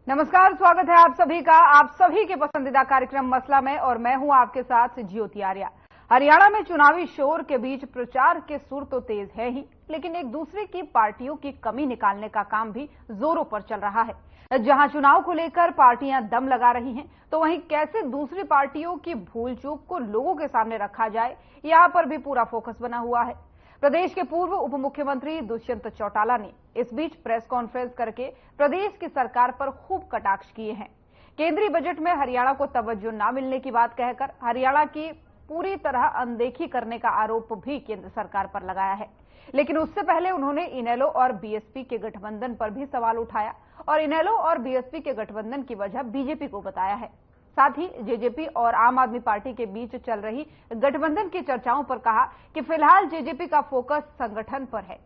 नमस्कार, स्वागत है आप सभी का आप सभी के पसंदीदा कार्यक्रम मसला में, और मैं हूं आपके साथ ज्योति आर्या। हरियाणा में चुनावी शोर के बीच प्रचार के सुर तो तेज है ही, लेकिन एक दूसरे की पार्टियों की कमी निकालने का काम भी जोरों पर चल रहा है। जहां चुनाव को लेकर पार्टियां दम लगा रही हैं, तो वहीं कैसे दूसरी पार्टियों की भूल चूक को लोगों के सामने रखा जाए, यहां पर भी पूरा फोकस बना हुआ है। प्रदेश के पूर्व उप मुख्यमंत्री दुष्यंत चौटाला ने इस बीच प्रेस कॉन्फ्रेंस करके प्रदेश की सरकार पर खूब कटाक्ष किए हैं। केंद्रीय बजट में हरियाणा को तवज्जो न मिलने की बात कहकर हरियाणा की पूरी तरह अनदेखी करने का आरोप भी केंद्र सरकार पर लगाया है। लेकिन उससे पहले उन्होंने इनेलो और बीएसपी के गठबंधन पर भी सवाल उठाया और इनेलो और बीएसपी के गठबंधन की वजह बीजेपी को बताया है। साथ ही जेजेपी और आम आदमी पार्टी के बीच चल रही गठबंधन की चर्चाओं पर कहा कि फिलहाल जेजेपी का फोकस संगठन पर है,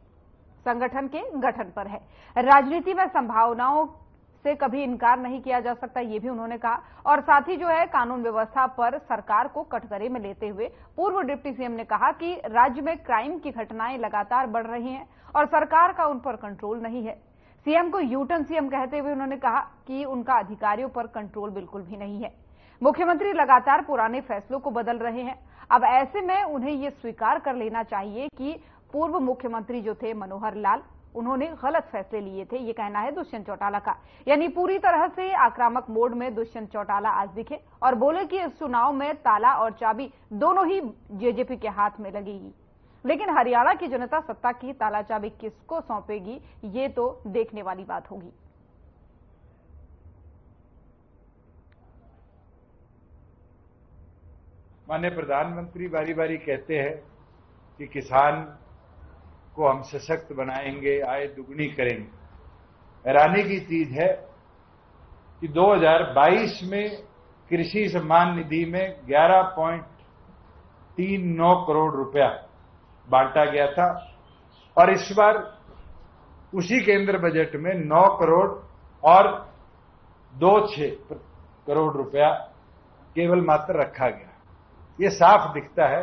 संगठन के गठन पर है। राजनीति में संभावनाओं से कभी इनकार नहीं किया जा सकता, ये भी उन्होंने कहा। और साथ ही जो है कानून व्यवस्था पर सरकार को कटघरे में लेते हुए पूर्व डिप्टी सीएम ने कहा कि राज्य में क्राइम की घटनाएं लगातार बढ़ रही हैं और सरकार का उन पर कंट्रोल नहीं है। सीएम को यूटर्न सीएम कहते हुए उन्होंने कहा कि उनका अधिकारियों पर कंट्रोल बिल्कुल भी नहीं है। मुख्यमंत्री लगातार पुराने फैसलों को बदल रहे हैं। अब ऐसे में उन्हें यह स्वीकार कर लेना चाहिए कि पूर्व मुख्यमंत्री जो थे मनोहर लाल, उन्होंने गलत फैसले लिए थे, ये कहना है दुष्यंत चौटाला का। यानी पूरी तरह से आक्रामक मोड में दुष्यंत चौटाला आज दिखे और बोले कि इस चुनाव में ताला और चाबी दोनों ही जेजेपी के हाथ में लगेगी। लेकिन हरियाणा की जनता सत्ता की ताला चाबी किसको सौंपेगी, ये तो देखने वाली बात होगी। माननीय प्रधानमंत्री बारी बारी कहते हैं कि किसान को हम सशक्त बनाएंगे, आय दुगनी करेंगे। हैरानी की चीज है कि 2022 में कृषि सम्मान निधि में 11.39 करोड़ रुपया बांटा गया था और इस बार उसी केंद्र बजट में 9 करोड़ और 26 करोड़ रुपया केवल मात्र रखा गया। ये साफ दिखता है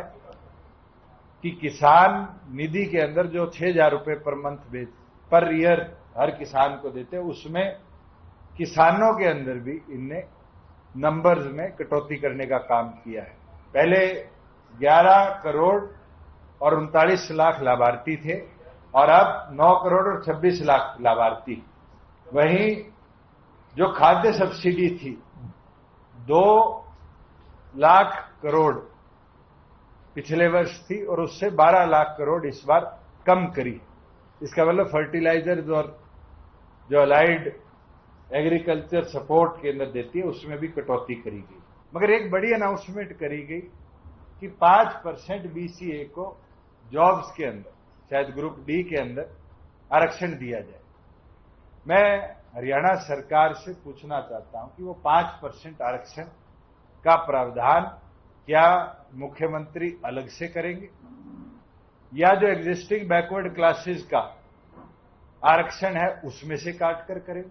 कि किसान निधि के अंदर जो 6,000 रुपये पर मंथ पर ईयर हर किसान को देते हैं, उसमें किसानों के अंदर भी इनने नंबर्स में कटौती करने का काम किया है। पहले 11 करोड़ और 39 लाख लाभार्थी थे और अब 9 करोड़ और 26 लाख लाभार्थी। वहीं जो खाद्य सब्सिडी थी 2 लाख करोड़ पिछले वर्ष थी और उससे 12 लाख करोड़ इस बार कम करी। इसका मतलब फर्टिलाइजर्स और जो अलाइड एग्रीकल्चर सपोर्ट केंद्र देती है उसमें भी कटौती करी गई। मगर एक बड़ी अनाउंसमेंट करी गई कि 5% बीसीए को जॉब्स के अंदर, शायद ग्रुप डी के अंदर आरक्षण दिया जाए। मैं हरियाणा सरकार से पूछना चाहता हूं कि वो 5% आरक्षण का प्रावधान क्या मुख्यमंत्री अलग से करेंगे या जो एग्जिस्टिंग बैकवर्ड क्लासेस का आरक्षण है उसमें से काट कर करेंगे।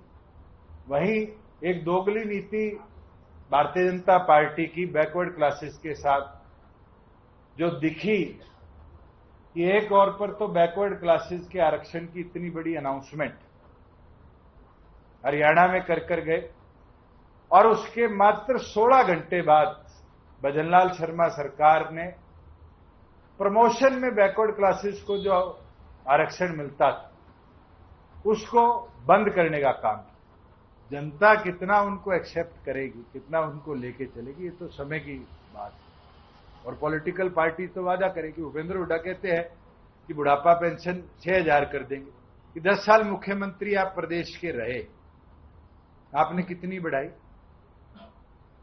वहीं एक दोगली नीति भारतीय जनता पार्टी की बैकवर्ड क्लासेस के साथ जो दिखी कि एक और पर तो बैकवर्ड क्लासेस के आरक्षण की इतनी बड़ी अनाउंसमेंट हरियाणा में कर गए और उसके मात्र 16 घंटे बाद भजनलाल शर्मा सरकार ने प्रमोशन में बैकवर्ड क्लासेस को जो आरक्षण मिलता था उसको बंद करने का काम किया। जनता कितना उनको एक्सेप्ट करेगी, कितना उनको लेके चलेगी, ये तो समय की बात है। और पॉलिटिकल पार्टी तो वादा करेगी। भूपेंद्र हुड्डा कहते हैं कि बुढ़ापा पेंशन 6,000 कर देंगे। कि 10 साल मुख्यमंत्री आप प्रदेश के रहे, आपने कितनी बढ़ाई?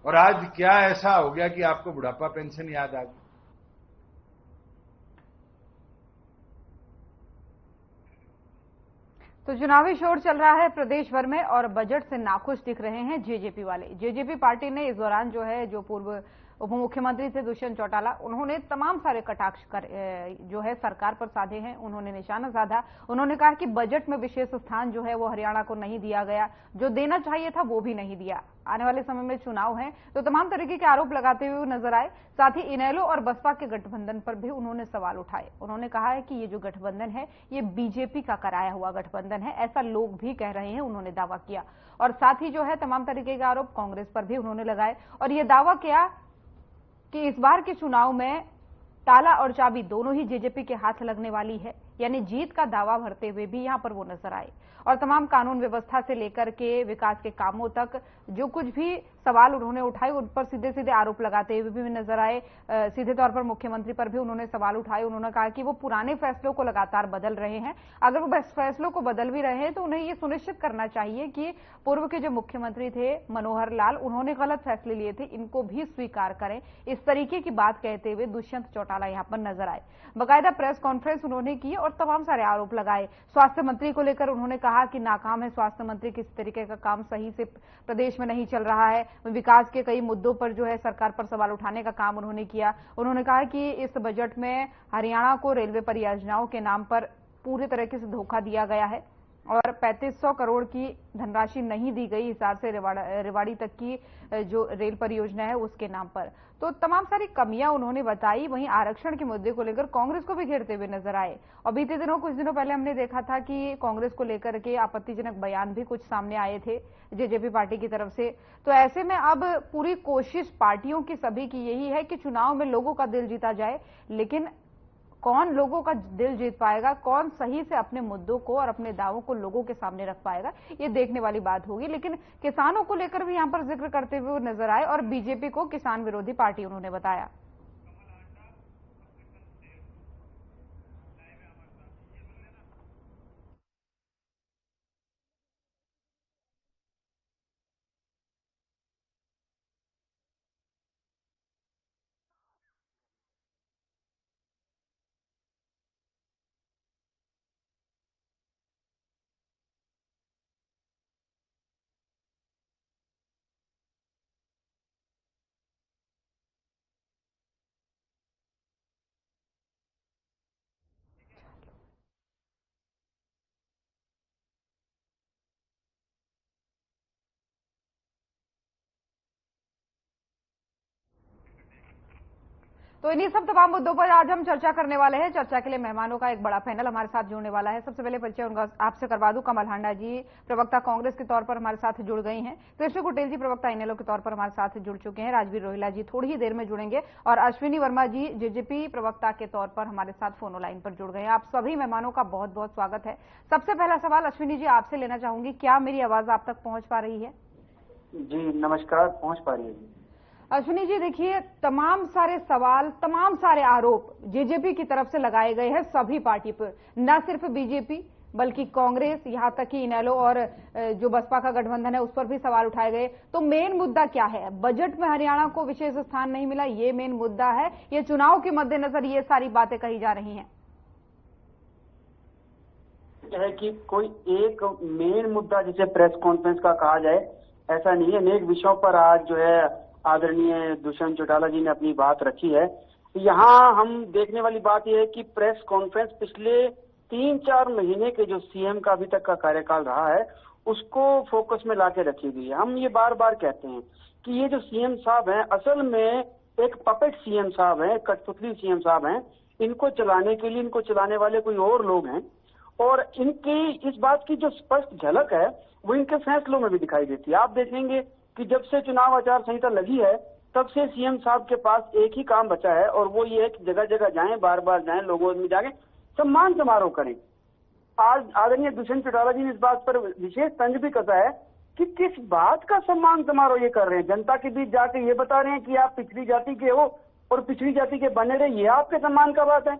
और आज क्या ऐसा हो गया कि आपको बुढ़ापा पेंशन याद आ गई? तो चुनावी शोर चल रहा है प्रदेश भर में और बजट से नाखुश दिख रहे हैं जेजेपी वाले। जेजेपी पार्टी ने इस दौरान जो है जो पूर्व उप मुख्यमंत्री थे दुष्यंत चौटाला, उन्होंने तमाम सारे कटाक्ष जो है सरकार पर साधे हैं, उन्होंने निशाना साधा। उन्होंने कहा कि बजट में विशेष स्थान जो है वो हरियाणा को नहीं दिया गया, जो देना चाहिए था वो भी नहीं दिया। आने वाले समय में चुनाव है तो तमाम तरीके के आरोप लगाते हुए नजर आए। साथ ही इनेलो और बसपा के गठबंधन पर भी उन्होंने सवाल उठाए। उन्होंने कहा है कि ये जो गठबंधन है ये बीजेपी का कराया हुआ गठबंधन है, ऐसा लोग भी कह रहे हैं, उन्होंने दावा किया। और साथ ही जो है तमाम तरीके के आरोप कांग्रेस पर भी उन्होंने लगाए और ये दावा किया कि इस बार के चुनाव में ताला और चाबी दोनों ही जेजेपी के हाथ लगने वाली है, यानी जीत का दावा भरते हुए भी यहां पर वो नजर आए। और तमाम कानून व्यवस्था से लेकर के विकास के कामों तक जो कुछ भी सवाल उन्होंने उठाए उन पर सीधे सीधे आरोप लगाते हुए भी नजर आए। सीधे तौर पर मुख्यमंत्री पर भी उन्होंने सवाल उठाए। उन्होंने कहा कि वो पुराने फैसलों को लगातार बदल रहे हैं, अगर वो फैसलों को बदल भी रहे हैं तो उन्हें ये सुनिश्चित करना चाहिए कि पूर्व के जो मुख्यमंत्री थे मनोहर लाल, उन्होंने गलत फैसले लिए थे, इनको भी स्वीकार करें। इस तरीके की बात कहते हुए दुष्यंत चौटाला यहां पर नजर आए। बाकायदा प्रेस कॉन्फ्रेंस उन्होंने की और तमाम सारे आरोप लगाए। स्वास्थ्य मंत्री को लेकर उन्होंने कहा कि नाकाम है स्वास्थ्य मंत्री, किस तरीके का काम सही से प्रदेश में नहीं चल रहा है। विकास के कई मुद्दों पर जो है सरकार पर सवाल उठाने का काम उन्होंने किया। उन्होंने कहा कि इस बजट में हरियाणा को रेलवे परियोजनाओं के नाम पर पूरी तरीके से धोखा दिया गया है और 3500 करोड़ की धनराशि नहीं दी गई हिसार से रेवाड़ी तक की जो रेल परियोजना है उसके नाम पर। तो तमाम सारी कमियां उन्होंने बताई। वहीं आरक्षण के मुद्दे को लेकर कांग्रेस को भी घेरते हुए नजर आए और बीते दिनों कुछ दिनों पहले हमने देखा था कि कांग्रेस को लेकर के आपत्तिजनक बयान भी कुछ सामने आए थे जेजेपी पार्टी की तरफ से। तो ऐसे में अब पूरी कोशिश पार्टियों की सभी की यही है कि चुनाव में लोगों का दिल जीता जाए, लेकिन कौन लोगों का दिल जीत पाएगा, कौन सही से अपने मुद्दों को और अपने दावों को लोगों के सामने रख पाएगा, ये देखने वाली बात होगी। लेकिन किसानों को लेकर भी यहां पर जिक्र करते हुए नजर आए और बीजेपी को किसान विरोधी पार्टी उन्होंने बताया। तो इन्हीं सब तमाम मुद्दों पर आज हम चर्चा करने वाले हैं। चर्चा के लिए मेहमानों का एक बड़ा पैनल हमारे साथ जुड़ने वाला है। सबसे पहले परिचय उनका आपसे करवा दूं। कमल हांडा जी प्रवक्ता कांग्रेस के तौर पर हमारे साथ जुड़ गई हैं। कृष्ण कुटेल जी प्रवक्ता इनेलो के तौर पर हमारे साथ जुड़ चुके हैं। राजवीर रोहिला जी थोड़ी ही देर में जुड़ेंगे और अश्विनी वर्मा जी जेजेपी प्रवक्ता के तौर पर हमारे साथ फोनो लाइन पर जुड़ गए हैं। आप सभी मेहमानों का बहुत बहुत स्वागत है। सबसे पहला सवाल अश्विनी जी आपसे लेना चाहूंगी, क्या मेरी आवाज आप तक पहुंच पा रही है? जी नमस्कार, पहुंच पा रही है। अश्विनी जी देखिए, तमाम सारे सवाल, तमाम सारे आरोप जेजेपी की तरफ से लगाए गए हैं सभी पार्टी पर, न सिर्फ बीजेपी बल्कि कांग्रेस, यहां तक कि इनेलो और जो बसपा का गठबंधन है उस पर भी सवाल उठाए गए। तो मेन मुद्दा क्या है? बजट में हरियाणा को विशेष स्थान नहीं मिला, ये मेन मुद्दा है? ये चुनाव के मद्देनजर ये सारी बातें कही जा रही हैं? है कि कोई एक मेन मुद्दा जिसे प्रेस कॉन्फ्रेंस का कहा जाए ऐसा नहीं है। अनेक विषयों पर आज जो है आदरणीय दुष्यंत चौटाला जी ने अपनी बात रखी है। यहाँ हम देखने वाली बात यह है कि प्रेस कॉन्फ्रेंस पिछले 3-4 महीने के जो सीएम का अभी तक का कार्यकाल रहा है उसको फोकस में लाके रखी गई है। हम ये बार बार कहते हैं कि ये जो सीएम साहब हैं असल में एक पपेट सीएम साहब हैं, कठपुतली सीएम साहब हैं। इनको चलाने के लिए, इनको चलाने वाले कोई और लोग हैं और इनकी इस बात की जो स्पष्ट झलक है वो इनके फैसलों में भी दिखाई देती है। आप देखेंगे कि जब से चुनाव आचार संहिता लगी है तब से सीएम साहब के पास एक ही काम बचा है और वो ये है कि जगह जगह जाएं, बार बार जाएं, लोगों में जाके सम्मान समारोह करें। आज आदरणीय दुष्यंत चौटाला जी ने इस बात पर विशेष तंज भी कसा है कि किस बात का सम्मान समारोह ये कर रहे हैं। जनता के बीच जाके ये बता रहे हैं कि आप पिछड़ी जाति के हो और पिछड़ी जाति के बने रहे, ये आपके सम्मान का बात है?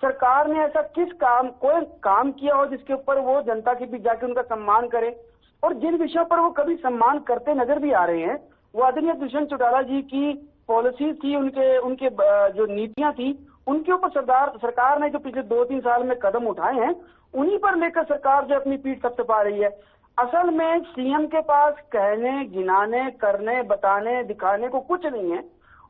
सरकार ने ऐसा कोई काम किया हो जिसके ऊपर वो जनता के बीच जाके उनका सम्मान करे? और जिन विषयों पर वो कभी सम्मान करते नजर भी आ रहे हैं वो आदरणीय दुष्यंत चौटाला जी की पॉलिसी थी, उनके जो नीतियां थी, उनके ऊपर सरकार ने जो पिछले 2-3 साल में कदम उठाए हैं उन्हीं पर लेकर सरकार जो अपनी पीठ थपथपा रही है। असल में सीएम के पास कहने, गिनाने, करने, बताने, दिखाने को कुछ नहीं है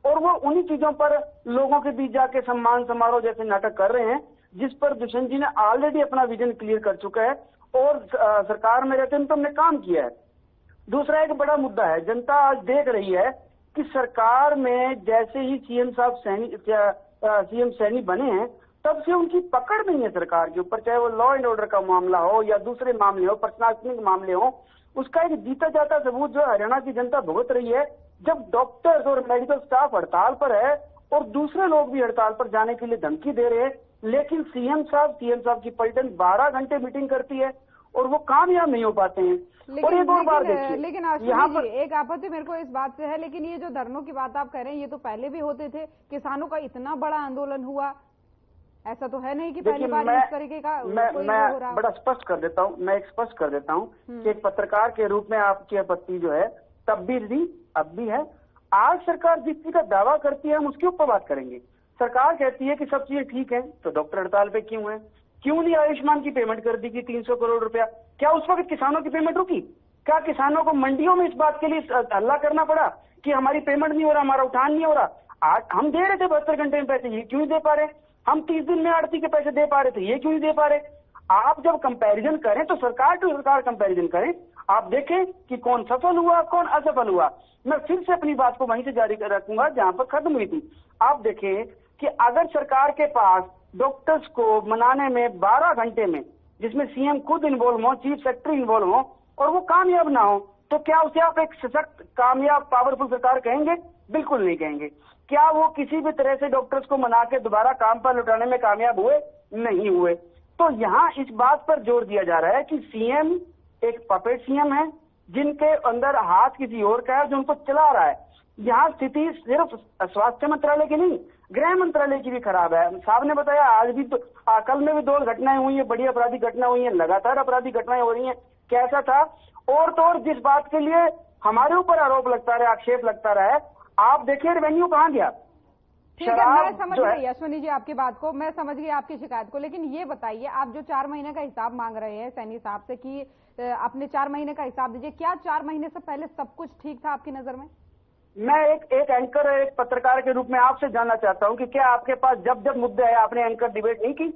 और वो उन्हीं चीजों पर लोगों के बीच जाके सम्मान समारोह जैसे नाटक कर रहे हैं, जिस पर दुष्यंत जी ने ऑलरेडी अपना विजन क्लियर कर चुका है और सरकार में रहते हैं तो हमने काम किया है। दूसरा एक बड़ा मुद्दा है, जनता आज देख रही है कि सरकार में जैसे ही सीएम साहब सीएम सैनी बने हैं तब से उनकी पकड़ नहीं है सरकार के ऊपर, चाहे वो लॉ एंड ऑर्डर का मामला हो या दूसरे मामले हो, प्रशासनिक मामले हो। उसका एक जीता जाता सबूत जो हरियाणा की जनता भुगत रही है, जब डॉक्टर्स और मेडिकल स्टाफ हड़ताल पर है और दूसरे लोग भी हड़ताल पर जाने के लिए धमकी दे रहे हैं, लेकिन सीएम साहब की पलटन 12 घंटे मीटिंग करती है और वो कामयाब नहीं हो पाते हैं। और एक और बात देखिए, लेकिन यहाँ पर एक आपत्ति मेरे को इस बात से है, लेकिन ये जो धरनों की बात आप कह रहे हैं ये तो पहले भी होते थे, किसानों का इतना बड़ा आंदोलन हुआ, ऐसा तो है नहीं कि पहली बार इस तरीके का मैं बड़ा स्पष्ट कर देता हूँ, मैं एक स्पष्ट कर देता हूँ कि एक पत्रकार के रूप में आपकी आपत्ति जो है तब भी थी, अब भी है। आज सरकार जिस चीज का दावा करती है हम उसके ऊपर बात करेंगे। सरकार कहती है कि सब चीजें ठीक है, तो डॉक्टर हड़ताल पे क्यों है? क्यों नहीं आयुष्मान की पेमेंट कर दी कि 300 करोड़ रुपया? क्या उस वक्त किसानों की पेमेंट रुकी? क्या किसानों को मंडियों में इस बात के लिए हल्ला करना पड़ा कि हमारी पेमेंट नहीं हो रहा, हमारा उठान नहीं हो रहा? आज हम दे रहे थे 72 घंटे में पैसे, ये क्यों नहीं दे पा रहे? हम 30 दिन में आड़ती के पैसे दे पा रहे थे, ये क्यों नहीं दे पा रहे? आप जब कंपैरिजन करें तो सरकार टू सरकार कंपैरिजन करें, आप देखें कि कौन सफल हुआ कौन असफल हुआ। मैं फिर से अपनी बात को वहीं से जारी कर रखूंगा जहां पर खत्म हुई थी। आप देखें कि अगर सरकार के पास डॉक्टर्स को मनाने में 12 घंटे में, जिसमें सीएम खुद इन्वॉल्व हो, चीफ सेक्रेटरी इन्वॉल्व हो, और वो कामयाब ना हो, तो क्या उसे आप एक सशक्त, कामयाब, पावरफुल सरकार कहेंगे? बिल्कुल नहीं कहेंगे। क्या वो किसी भी तरह से डॉक्टर्स को मना के दोबारा काम पर लौटाने में कामयाब हुए? नहीं हुए। तो यहाँ इस बात पर जोर दिया जा रहा है कि सीएम एक पपेट सीएम है, जिनके अंदर हाथ किसी और का है, जो उनको चला रहा है। यहाँ स्थिति सिर्फ स्वास्थ्य मंत्रालय की नहीं, गृह मंत्रालय की भी खराब है। साहब ने बताया आज भी तो, कल में भी 2 घटनाएं हुई है, बड़ी आपराधिक घटना हुई है, लगातार आपराधिक घटनाएं हो रही हैं। कैसा था? और तो और जिस बात के लिए हमारे ऊपर आरोप लगता रहा, आक्षेप लगता रहा है, आप देखिए रेवेन्यू कहाँ गया। ठीक है, मैं समझ गई अश्विनी जी आपकी बात को, मैं समझ गई आपकी शिकायत को, लेकिन ये बताइए आप जो 4 महीने का हिसाब मांग रहे हैं सैनी साहब से कि अपने 4 महीने का हिसाब दीजिए, क्या 4 महीने से पहले सब कुछ ठीक था आपकी नजर में? मैं एक एंकर, एक पत्रकार के रूप में आपसे जानना चाहता हूं कि क्या आपके पास जब जब मुद्दे आए आपने एंकर डिबेट नहीं की?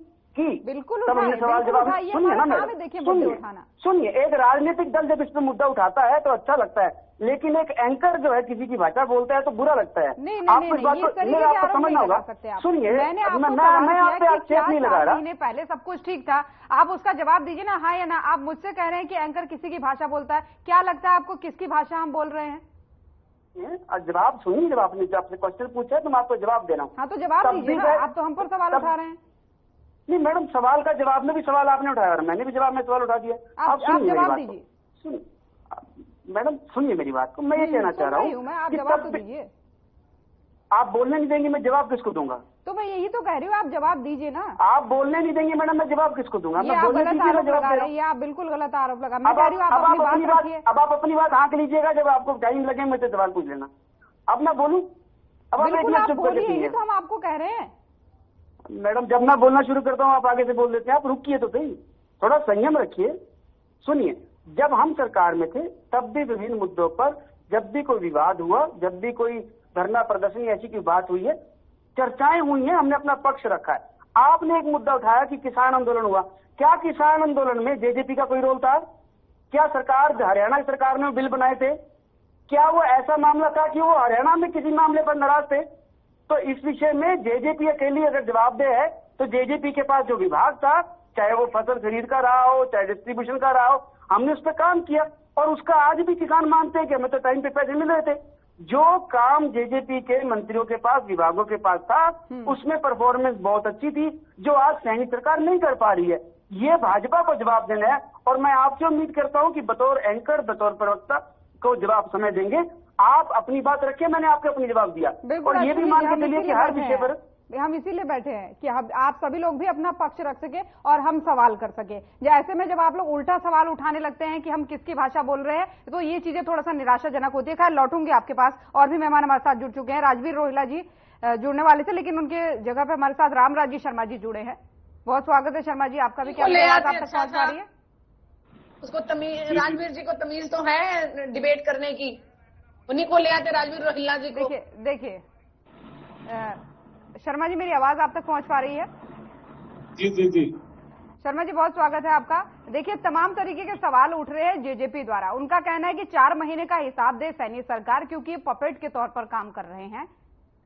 बिल्कुल तब हमने सवाल जवाब। सुनिए ना मैडम, सुनिए, एक राजनीतिक दल जब इस पर मुद्दा उठाता है तो अच्छा लगता है, लेकिन एक एंकर जो है किसी की भाषा बोलता है तो बुरा लगता है। आपको इस बात को आपको समझना होगा। सुनिए, मैं आप पे आक्षेप नहीं लगा रहा। पहले सब कुछ ठीक था, आप उसका जवाब दीजिए ना, हाँ या ना। आप मुझसे कह रहे हैं कि एंकर किसी की भाषा बोलता है, क्या लगता है आपको किसकी भाषा हम बोल रहे हैं? जवाब सुनिए, जब आपने आपसे क्वेश्चन पूछा है तो मैं आपको जवाब दे रहा हूँ। हाँ तो जवाब दीजिए ना, आप तो हम पर सवाल उठा रहे हैं। नहीं मैडम, सवाल का जवाब में भी सवाल आपने उठाया और मैंने भी जवाब में सवाल उठा दिया। आप सुनिए जवाब दीजिए। सुनिए मैडम, सुनिए मेरी बात को, मैं ये कहना चाह रहा हूँ, आप जवाब तो दीजिए। आप बोलने नहीं देंगे, मैं जवाब किसको दूंगा? तो मैं यही तो कह रही हूँ, आप जवाब दीजिए ना। आप बोलने नहीं देंगे मैडम, मैं जवाब किसको दूंगा? मैं बोलने दीजिए, मैं जवाब दे रहा हूँ। ये आप बिल्कुल गलत आरोप लगा। मैं कह रही हूँ आप अपनी बात रखिए। अब आप अपनी बात हाँक लीजिएगा, जब आपको टाइम लगे मुझसे सवाल पूछ लेना। अब मैं बोलूं? अब आप बोलिए, तो हम आपको कह रहे हैं। मैडम जब मैं बोलना शुरू करता हूँ आप आगे से बोल देते हैं, आप रुकिए तो सही, थोड़ा संयम रखिए। सुनिए, जब हम सरकार में थे तब भी विभिन्न मुद्दों पर जब भी कोई विवाद हुआ, जब भी कोई धरना प्रदर्शनी ऐसी की बात हुई है, चर्चाएं हुई हैं, हमने अपना पक्ष रखा है। आपने एक मुद्दा उठाया कि किसान आंदोलन हुआ, क्या किसान आंदोलन में जेजेपी का कोई रोल था? क्या सरकार, हरियाणा की सरकार ने बिल बनाए थे? क्या वो ऐसा मामला था कि वो हरियाणा में किसी मामले पर नाराज थे? तो इस विषय में जेजेपी अकेली अगर जवाबदेह है तो जेजेपी के पास जो विभाग था, चाहे वो फसल खरीद का रहा हो, चाहे डिस्ट्रीब्यूशन का रहा हो, हमने उस पर काम किया और उसका आज भी किसान मानते हैं कि हमें तो टाइम पे पैसे मिल रहे थे। जो काम जेजेपी के मंत्रियों के पास, विभागों के पास था, उसमें परफॉर्मेंस बहुत अच्छी थी, जो आज सैनी सरकार नहीं कर पा रही है। ये भाजपा को जवाब देना है और मैं आपसे उम्मीद करता हूं कि बतौर एंकर, बतौर प्रवक्ता को जवाब समय देंगे। आप अपनी बात रखिए, मैंने आपको अपनी जवाब दिया और ये भी मान के चलिए कि हर विषय पर हम इसीलिए बैठे हैं कि आप सभी लोग भी अपना पक्ष रख सके और हम सवाल कर सके। ऐसे में जब आप लोग उल्टा सवाल उठाने लगते हैं कि हम किसकी भाषा बोल रहे हैं, तो ये चीजें थोड़ा सा निराशाजनक होती है। खैर लौटूंगी आपके पास, और भी मेहमान हमारे साथ जुड़ चुके हैं। राजवीर रोहिला जी जुड़ने वाले थे, लेकिन उनके जगह पे हमारे साथ रामराज शर्मा जी जुड़े हैं। बहुत स्वागत है शर्मा जी आपका भी। क्या बात आप तक पहुंच पा रही है? उसको तमीज, राजवीर जी को तमीज तो है डिबेट करने की, उन्हीं को ले आते राजवीर रोहिला जी को। देखिए शर्मा जी, मेरी आवाज आप तक पहुंच पा रही है? जी जी जी। शर्मा जी, बहुत स्वागत है आपका। देखिए, तमाम तरीके के सवाल उठ रहे हैं जेजेपी द्वारा। उनका कहना है कि 4 महीने का हिसाब दे सैनी सरकार, क्योंकि ये पपेट के तौर पर काम कर रहे हैं।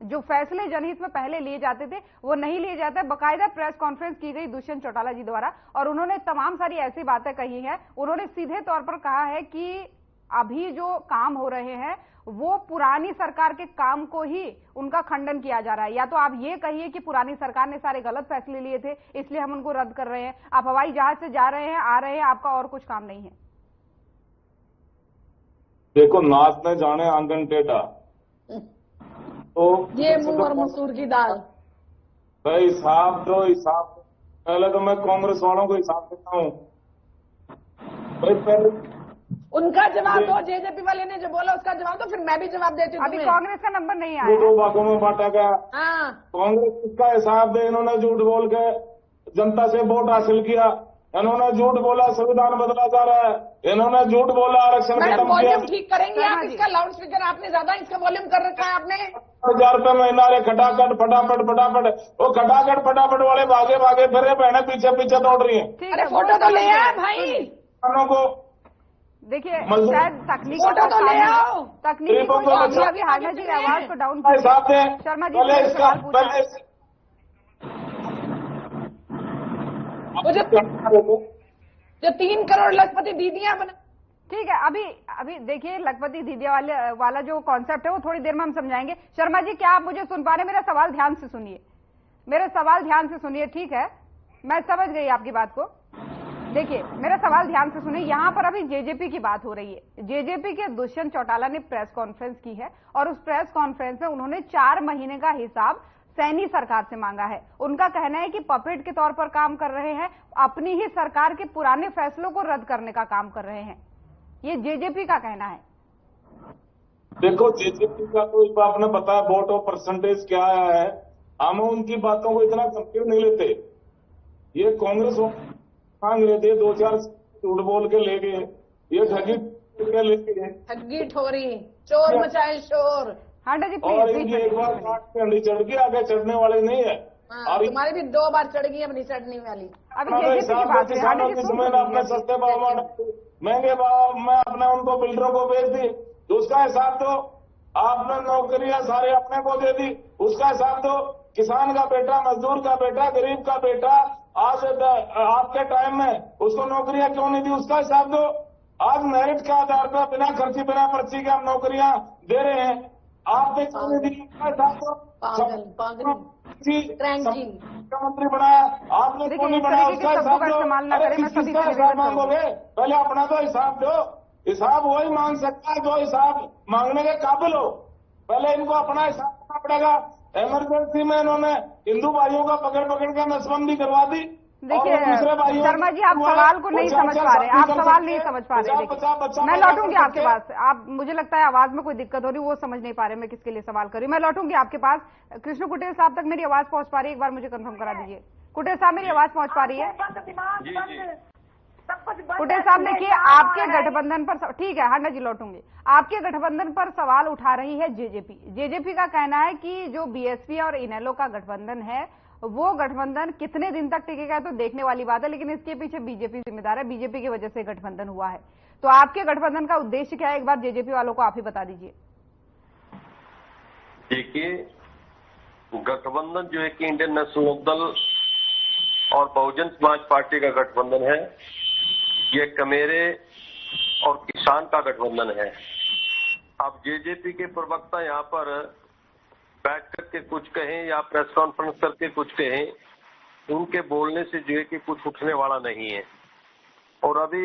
जो फैसले जनहित में पहले लिए जाते थे वो नहीं लिए जाते। बकायदा प्रेस कॉन्फ्रेंस की गई दुष्यंत चौटाला जी द्वारा, और उन्होंने तमाम सारी ऐसी बातें कही हैं। उन्होंने सीधे तौर पर कहा है कि अभी जो काम हो रहे हैं वो पुरानी सरकार के काम को ही उनका खंडन किया जा रहा है। या तो आप ये कहिए कि पुरानी सरकार ने सारे गलत फैसले लिए थे इसलिए हम उनको रद्द कर रहे हैं। आप हवाई जहाज से जा रहे हैं, आ रहे हैं, आपका और कुछ काम नहीं है। देखो, नाचने जाने आंगन टेढ़ा, तो ये मुंह और मसूर की दाल। भाई हिसाब दो, हिसाब। पहले तो मैं कांग्रेस वालों को हिसाब देता हूँ भाई। पहले उनका जवाब दो, जेजेपी वाले ने जो बोला उसका जवाब दो, फिर मैं भी जवाब देती हूँ। अभी कांग्रेस का नंबर नहीं आया है। 2 भागों में बांटा गया। हाँ, कांग्रेस इसका हिसाब दे। इन्होंने झूठ बोल के जनता से वोट हासिल किया। इन्होंने झूठ बोला संविधान बदला जा रहा है। इन्होंने झूठ बोला आरक्षण मैडम खत्म किया। वॉल्यूम ठीक करेंगे आप? इसका लाउड स्पीकर आपने ज्यादा इसका वॉल्यूम कर रखा है आपने। 1000 रुपए महीना रे, खटाखट फटाफट फटाफट। वो खटाखट फटाफट वाले भागे भागे फिर रहे, बहने पीछे पीछे दौड़ रही है। अरे फोटो तो ले आए भाई। किसानों को देखिए, शायद तकनीकी फोटो तो ले आओ। तकनीकी फोटो तो अभी हारना जी आवाज को डाउन हिसाब कीजिए। दें। शर्मा जी, पहले इसका सवाल पूछा। पहले जो 3 करोड़ लखपति दीदियां बना। ठीक है, अभी देखिए, लखपति दीदिया वाला जो कॉन्सेप्ट है वो थोड़ी देर में हम समझाएंगे। शर्मा जी, क्या आप मुझे सुन पा रहे हैं? मेरा सवाल ध्यान से सुनिए, मेरा सवाल ध्यान से सुनिए। ठीक है, मैं समझ गई आपकी बात को। देखिए, मेरा सवाल ध्यान से सुनिए। यहाँ पर अभी जेजेपी की बात हो रही है। जेजेपी के दुष्यंत चौटाला ने प्रेस कॉन्फ्रेंस की है और उस प्रेस कॉन्फ्रेंस में उन्होंने 4 महीने का हिसाब सैनी सरकार से मांगा है। उनका कहना है कि पपेट के तौर पर काम कर रहे हैं, अपनी ही सरकार के पुराने फैसलों को रद्द करने का काम कर रहे हैं। ये जेजेपी का कहना है। देखो, जेजेपी का तो आपने बताया वोट और परसेंटेज क्या आया है। हम उनकी बातों को इतना गंभीर नहीं लेते। ये कांग्रेस मांग रहे थे, 2-4 झूठ बोल के ले गए। ये ठगी ले गए, ठगी ठोरी, चोर मचाए शोर। हांडा जी, और प्लीज इनकी एक बार काट के अंडी चढ़ गई, आगे चढ़ने वाले नहीं है। और तुम्हारी भी 2 बार चढ़ गई, अब नहीं चढ़ने वाली। अभी जेजेपी की बात है। किसानों की जमीन अपने सस्ते भाव में, महंगे भाव में अपने उनको बिल्डरों को बेच दी, तो उसका हिसाब दो। आपने नौकरियां सारे अपने को दे दी, उसका हिसाब दो। किसान का बेटा, मजदूर का बेटा, गरीब का बेटा, आज आपके टाइम में उसको नौकरियां क्यों नहीं दी, उसका हिसाब दो। आज मेरिट के आधार पर बिना खर्ची बिना पर्ची के हम नौकरियां दे रहे हैं। आपने क्यों नहीं दी, उसका हिसाब दो। मुख्यमंत्री बनाया, आपने क्यों नहीं बनाया, उसका हिसाब दो। अरे किसका हिसाब मांगोगे? पहले अपना तो हिसाब दो। हिसाब वही मांग सकता है जो हिसाब मांगने के काबिल हो। पहले इनको अपना हिसाब देना पड़ेगा। इमरजेंसी में इन्होंने हिंदू भाइयों का पकड़ के नसबंदी करवा दी। देखिए शर्मा जी, आप सवाल को नहीं समझ पा रहे, आप सवाल नहीं समझ पा रहे। देखिए, मैं लौटूंगी आपके पास। आप, मुझे लगता है आवाज में कोई दिक्कत हो रही, वो समझ नहीं पा रहे मैं किसके लिए सवाल कर रही हूँ। मैं लौटूंगी आपके पास। कृष्ण कुटेल साहब तक मेरी आवाज पहुंच पा रही है? एक बार मुझे कंफर्म करा दीजिए। कुटेल साहब, मेरी आवाज पहुंच पा रही है? कुटेल साहब, देखिए, आपके गठबंधन पर, ठीक है हांडा जी, लौटूंगी। आपके गठबंधन पर सवाल उठा रही है जेजेपी। जेजेपी का कहना है कि जो बीएसपी और इनेलो का गठबंधन है वो गठबंधन कितने दिन तक टिकेगा तो देखने वाली बात है, लेकिन इसके पीछे बीजेपी जिम्मेदार है। बीजेपी की वजह से गठबंधन हुआ है। तो आपके गठबंधन का उद्देश्य क्या है, एक बार जेजेपी वालों को आप ही बता दीजिए। देखिए, गठबंधन जो है कि इंडियन नेशनल लोकदल और बहुजन समाज पार्टी का गठबंधन है। ये कमेरे और किसान का गठबंधन है। अब जेजेपी के प्रवक्ता यहाँ पर बैठ करके कुछ कहें या प्रेस कॉन्फ्रेंस करके कुछ कहें, उनके बोलने से जो है कि कुछ उठने वाला नहीं है। और अभी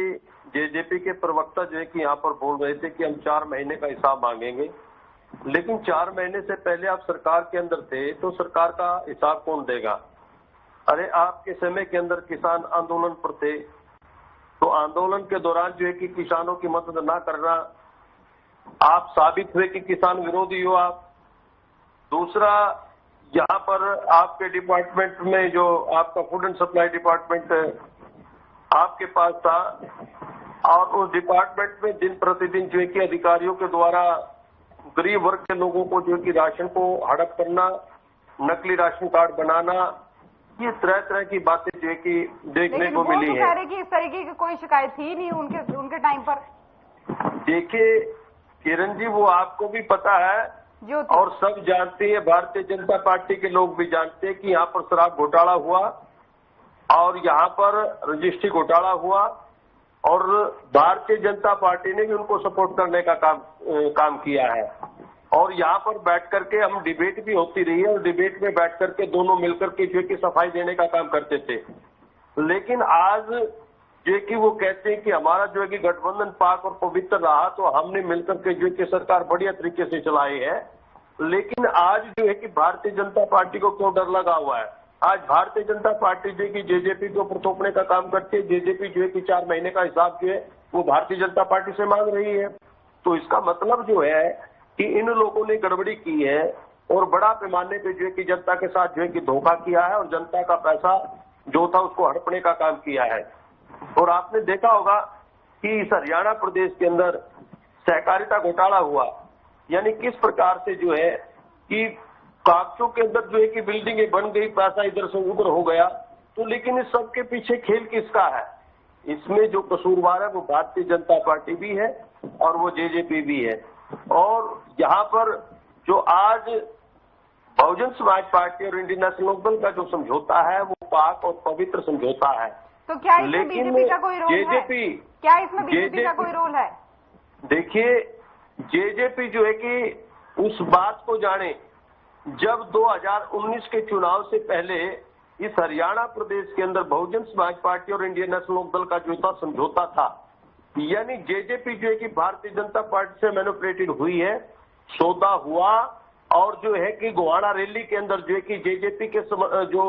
जेजेपी के प्रवक्ता जो है कि यहाँ पर बोल रहे थे कि हम 4 महीने का हिसाब मांगेंगे, लेकिन 4 महीने से पहले आप सरकार के अंदर थे तो सरकार का हिसाब कौन देगा? अरे आपके समय के अंदर किसान आंदोलन पर थे, तो आंदोलन के दौरान जो है कि किसानों की मदद ना करना, आप साबित हुए कि किसान विरोधी हो आप। दूसरा, यहाँ पर आपके डिपार्टमेंट में जो आपका फूड एंड सप्लाई डिपार्टमेंट आपके पास था, और उस डिपार्टमेंट में दिन प्रतिदिन जो है कि अधिकारियों के द्वारा गरीब वर्ग के लोगों को जो है कि राशन को हड़प करना, नकली राशन कार्ड बनाना, ये तरह तरह की बातें जो है कि देखने को मिली है। लेकिन कि इस तरीके की कोई शिकायत थी नहीं उनके टाइम पर। देखिए किरण जी, वो आपको भी पता है और सब जानते हैं, भारतीय जनता पार्टी के लोग भी जानते हैं कि यहाँ पर शराब घोटाला हुआ और यहाँ पर रजिस्ट्री घोटाला हुआ और भारतीय जनता पार्टी ने भी उनको सपोर्ट करने का काम किया है। और यहाँ पर बैठ करके हम डिबेट भी होती रही है और डिबेट में बैठ करके दोनों मिलकर के जो है कि सफाई देने का काम करते थे। लेकिन आज जो है कि वो कहते हैं कि हमारा जो है कि गठबंधन पाक और पवित्र रहा, तो हमने मिलकर के जो है कि सरकार बढ़िया तरीके से चलाई है। लेकिन आज जो है कि भारतीय जनता पार्टी को क्यों डर लगा हुआ है? आज भारतीय जनता पार्टी जो है कि जेजेपी को ऊपर थोपने का काम करती है। जेजेपी जो है कि 4 महीने का हिसाब जो है वो भारतीय जनता पार्टी से मांग रही है। तो इसका मतलब जो है कि इन लोगों ने गड़बड़ी की है और बड़ा पैमाने पे जो है कि जनता के साथ जो है कि धोखा किया है और जनता का पैसा जो था उसको हड़पने का काम किया है। और आपने देखा होगा कि इस हरियाणा प्रदेश के अंदर सहकारिता घोटाला हुआ, यानी किस प्रकार से जो है कि कागजों के अंदर जो है कि बिल्डिंगें बन गई, पैसा इधर से उधर हो गया। तो लेकिन इस सब के पीछे खेल किसका है? इसमें जो कसूरवार है वो भारतीय जनता पार्टी भी है और वो जेजेपी भी है। और यहाँ पर जो आज बहुजन समाज पार्टी और इंडियन नेशनल लोकदल का जो समझौता है वो पाक और पवित्र समझौता है। तो क्या इसमें बीजेपी का कोई रोल है? क्या इसमें बीजेपी का कोई रोल है? देखिए जेजेपी जो है कि उस बात को जाने, जब 2019 के चुनाव से पहले इस हरियाणा प्रदेश के अंदर बहुजन समाज पार्टी और इंडियन नेशनल लोकदल का जो था समझौता था, यानी जेजेपी जो है कि भारतीय जनता पार्टी से मैनिपुलेटेड हुई है, सौदा हुआ और जो है कि गोहाना रैली के अंदर जो है कि जेजेपी के जो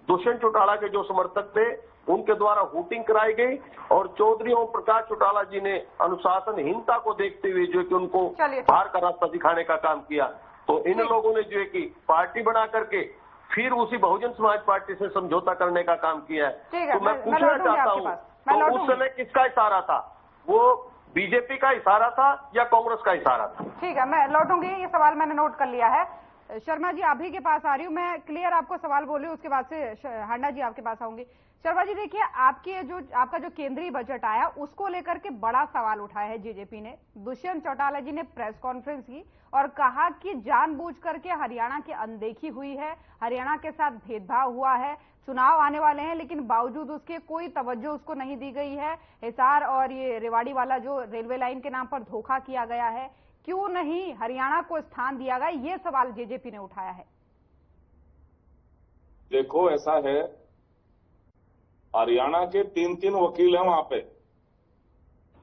दुष्यंत चौटाला के जो समर्थक थे उनके द्वारा वोटिंग कराई गई और चौधरी ओम प्रकाश चौटाला जी ने अनुशासनहीनता को देखते हुए जो है कि उनको बाहर का रास्ता दिखाने का काम किया। तो इन लोगों ने जो है कि पार्टी बना करके फिर उसी बहुजन समाज पार्टी से समझौता करने का काम किया है। तो मैं पूछना चाहता हूँ, तो उस समय किसका इशारा था? वो बीजेपी का इशारा था या कांग्रेस का इशारा था? ठीक है, मैं लौटूंगी, ये सवाल मैंने नोट कर लिया है। शर्मा जी आप ही के पास आ रही हूँ, मैं क्लियर आपको सवाल बोल रही हूँ, उसके बाद से हांडा जी आपके पास आऊंगी। शर्मा जी देखिए, आपका जो केंद्रीय बजट आया उसको लेकर के बड़ा सवाल उठाया है जेजेपी ने। दुष्यंत चौटाला जी ने प्रेस कॉन्फ्रेंस की और कहा कि जानबूझ करके हरियाणा की अनदेखी हुई है, हरियाणा के साथ भेदभाव हुआ है, चुनाव आने वाले हैं लेकिन बावजूद उसके कोई तवज्जो उसको नहीं दी गई है। हिसार और ये रेवाड़ी वाला जो रेलवे लाइन के नाम पर धोखा किया गया है, क्यों नहीं हरियाणा को स्थान दिया गया, ये सवाल जेजेपी ने उठाया है। देखो ऐसा है, हरियाणा के 3 वकील हैं वहां पे,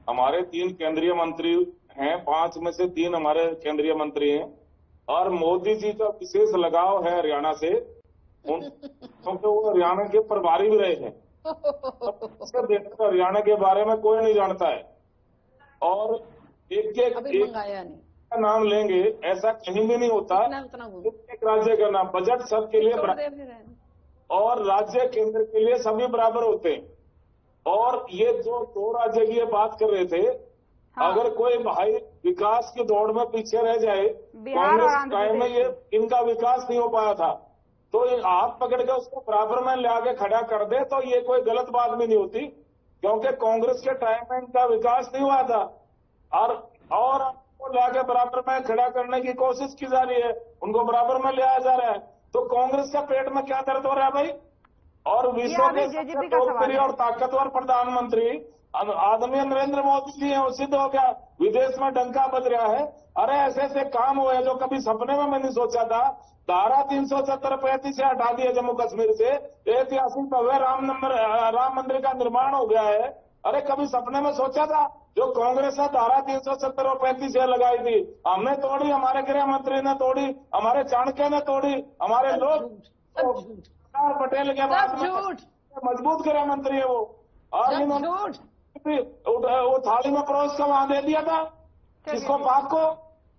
हमारे 3 केंद्रीय मंत्री हैं, 5 में से 3 हमारे केंद्रीय मंत्री हैं और मोदी जी का विशेष लगाव है हरियाणा से, क्योंकि वो हरियाणा के प्रभारी भी रहे हैं। हरियाणा के बारे में कोई नहीं जानता है और एक नाम लेंगे ऐसा कहीं भी नहीं होता। एक राज्य का नाम, बजट सबके लिए और राज्य केंद्र के लिए सभी बराबर होते हैं। और ये जो 2 राज्य की बात कर रहे थे, हाँ। अगर कोई भाई विकास की दौड़ में पीछे रह जाए, कांग्रेस टाइम में ये इनका विकास नहीं हो पाया था, तो हाथ पकड़ के उसको बराबर में ले आके खड़ा कर दे तो ये कोई गलत बात भी नहीं होती, क्योंकि कांग्रेस के टाइम में इनका विकास नहीं हुआ था और उनको लाके बराबर में खड़ा करने की कोशिश की जा रही है, उनको बराबर में ले आया जा रहा है। तो कांग्रेस का पेट में क्या दर्द हो रहा है भाई? और विश्व के सबसे लोकप्रिय और ताकतवर प्रधानमंत्री आदरणीय नरेंद्र मोदी जी हैं, सिद्ध हो गया, विदेश में डंका बज रहा है। अरे ऐसे ऐसे काम हुए जो कभी सपने में मैंने सोचा था। धारा 370-35 से हटा दिया जम्मू कश्मीर से, ऐतिहासिक भव्य राम मंदिर का निर्माण हो गया है। अरे कभी सपने में सोचा था? जो कांग्रेस ने धारा 370 और 35 लगाई थी, हमने तोड़ी, हमारे गृह मंत्री ने तोड़ी, हमारे चाणक्य ने तोड़ी, हमारे लोग पटेल के बाद मजबूत गृह मंत्री है वो, और इन्होंने वो थाली में परोस कर वहां दे दिया था किसको? पाक को।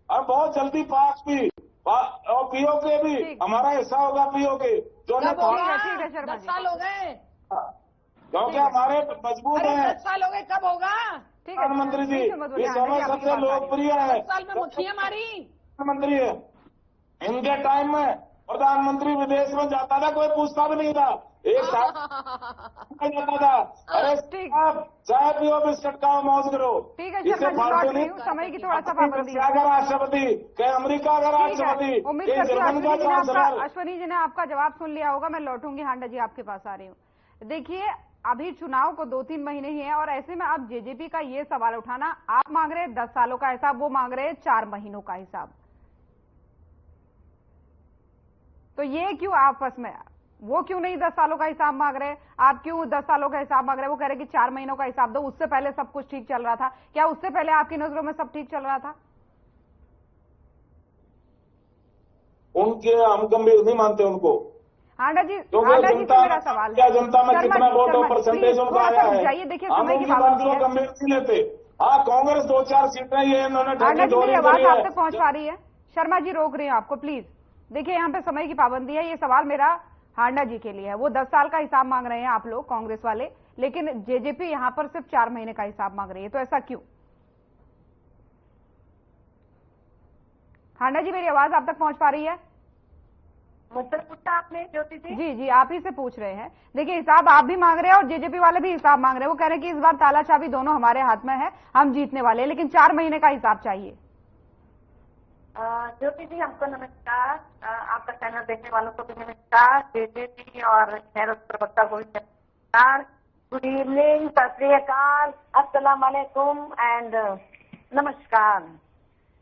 और बहुत जल्दी पाक भी और पीओके भी हमारा हिस्सा होगा, पीओके जो 10 साल हो गए, क्योंकि हमारे मजबूत हैं। 10 साल हो गए, कब होगा? प्रधानमंत्री जी इस समय सबसे लोकप्रिय है, साल में मुखिया हमारी प्रधानमंत्री है। इनके टाइम में प्रधानमंत्री विदेश में जाता था, कोई पूछता भी नहीं था। एक साथ जाता था, अरे चाय पियो, बिस्किट खाओ, मौज करो। ठीक है शर्मा जी, लौट रही हूँ, समय की थोड़ा सा पाबंदी है। का राष्ट्रपति, कहीं अमेरिका का राष्ट्रपति, उम्मीद करती हूँ अश्वनी जी ने आपका जवाब सुन लिया होगा। मैं लौटूंगी, हांडा जी आपके पास आ रही हूँ। देखिए, अभी चुनाव को 2-3 महीने ही हैं और ऐसे में अब जेजेपी का ये सवाल उठाना, आप मांग रहे हैं 10 सालों का हिसाब, वो मांग रहे हैं 4 महीनों का हिसाब। तो ये क्यों आपस में, वो क्यों नहीं 10 सालों का हिसाब मांग रहे हैं? आप क्यों 10 सालों का हिसाब मांग रहे हैं? वो कह रहे कि 4 महीनों का हिसाब दो। उससे पहले सब कुछ ठीक चल रहा था क्या? उससे पहले आपकी नजरों में सब ठीक चल रहा था? उनके हम गंभीर नहीं मानते उनको। हांडा जी, तो हांडा जी से मेरा सवाल क्या जनता में कितना वोट और परसेंटेज उनका आया है, जाइए। देखिए, हम समय की उनकी बात पाबंदी को है। गंभीर नहीं लेते। हाँ, कांग्रेस 2-4 सीटें ये इन्होंने हांडा जी, मेरी आवाज आप तक पहुंच है। पा रही है? शर्मा जी, रोक रही हूँ आपको, प्लीज। देखिए, यहाँ पे समय की पाबंदी है। ये सवाल मेरा हांडा जी के लिए है। वो 10 साल का हिसाब मांग रहे हैं आप लोग कांग्रेस वाले, लेकिन जेजेपी यहाँ पर सिर्फ 4 महीने का हिसाब मांग रही है। तो ऐसा क्यों? हांडा जी, मेरी आवाज आप तक पहुंच पा रही है? मुझसे पूछा आपने ज्योति जी? जी जी, आप ही से पूछ रहे हैं। देखिए, हिसाब आप भी मांग रहे हैं और जेजेपी वाले भी हिसाब मांग रहे हैं। वो कह रहे हैं कि इस बार ताला चाबी दोनों हमारे हाथ में है, हम जीतने वाले हैं, लेकिन 4 महीने का हिसाब चाहिए। ज्योति जी, आपको नमस्कार। आपका चैनल देखने वालों को भी नमस्कार। जेजेपी और खैर प्रवक्ता को भी नमस्कार। गुड इवनिंग, सत श्री अकाल, अस्सलाम वालेकुम एंड नमस्कार।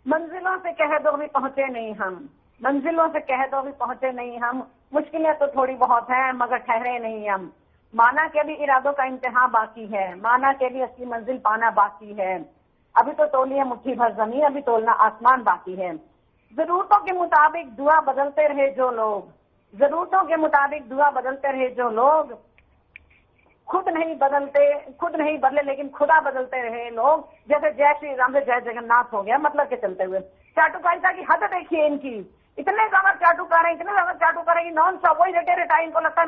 मंजिलों से कह दो भी पहुंचे नहीं हम, मंजिलों से कह दो भी पहुंचे नहीं हम, मुश्किलें तो थोड़ी बहुत हैं मगर ठहरे नहीं हम। माना के भी इरादों का इम्तिहान बाकी है, माना के भी असली मंजिल पाना बाकी है। अभी तो तोलिए मुट्ठी भर जमीन, अभी तोलना आसमान बाकी है। जरूरतों के मुताबिक दुआ बदलते रहे जो लोग, जरूरतों के मुताबिक दुआ बदलते रहे जो लोग, खुद नहीं बदले लेकिन खुदा बदलते रहे लोग। जैसे जय श्री राम से जय जगन्नाथ हो गया, मतलब के चलते हुए। चाटुकारिता की हद देखिए इनकी, इतने ज्यादा चाटुकार है, इतने ज्यादा चाटुकार है कि नॉन स्टॉप वही रटे रटा। इनको लगता है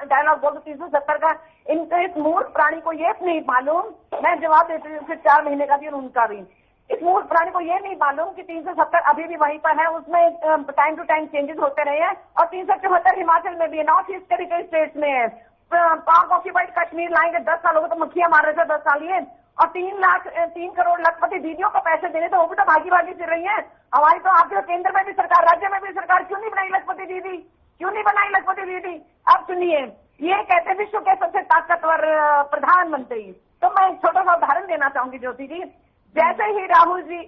डायलॉग बोल 370 का। इनको इस मूर्ख प्राणी को ये नहीं मालूम, मैं जवाब देती हूँ फिर 4 महीने का भी और उनका भी। इस मूर्ख प्राणी को ये नहीं मालूम कि 370 अभी भी वहीं पर है, उसमें टाइम टू टाइम चेंजेस होते रहे हैं। और 374 हिमाचल में भी है, नॉर्थ ईस्ट के कई स्टेट्स में है। पाक ऑक्यूपाइड कश्मीर लाएंगे 10 साल हो गए तो मक्खियां मार रहे थे 10 साल ये। और 3 करोड़ लखपति दीदियों को पैसे देने, तो वो भी तो भागी भागी फिर रही है। हमारी तो आपके केंद्र में भी सरकार, राज्य में भी सरकार, क्यों नहीं बनाई लखपति दीदी? क्यों नहीं बनाई लखपति दीदी? अब सुनिए, ये कहते विश्व के सबसे ताकतवर प्रधानमंत्री। तो मैं एक छोटा सा उदाहरण देना चाहूंगी ज्योति जी। जैसे ही राहुल जी,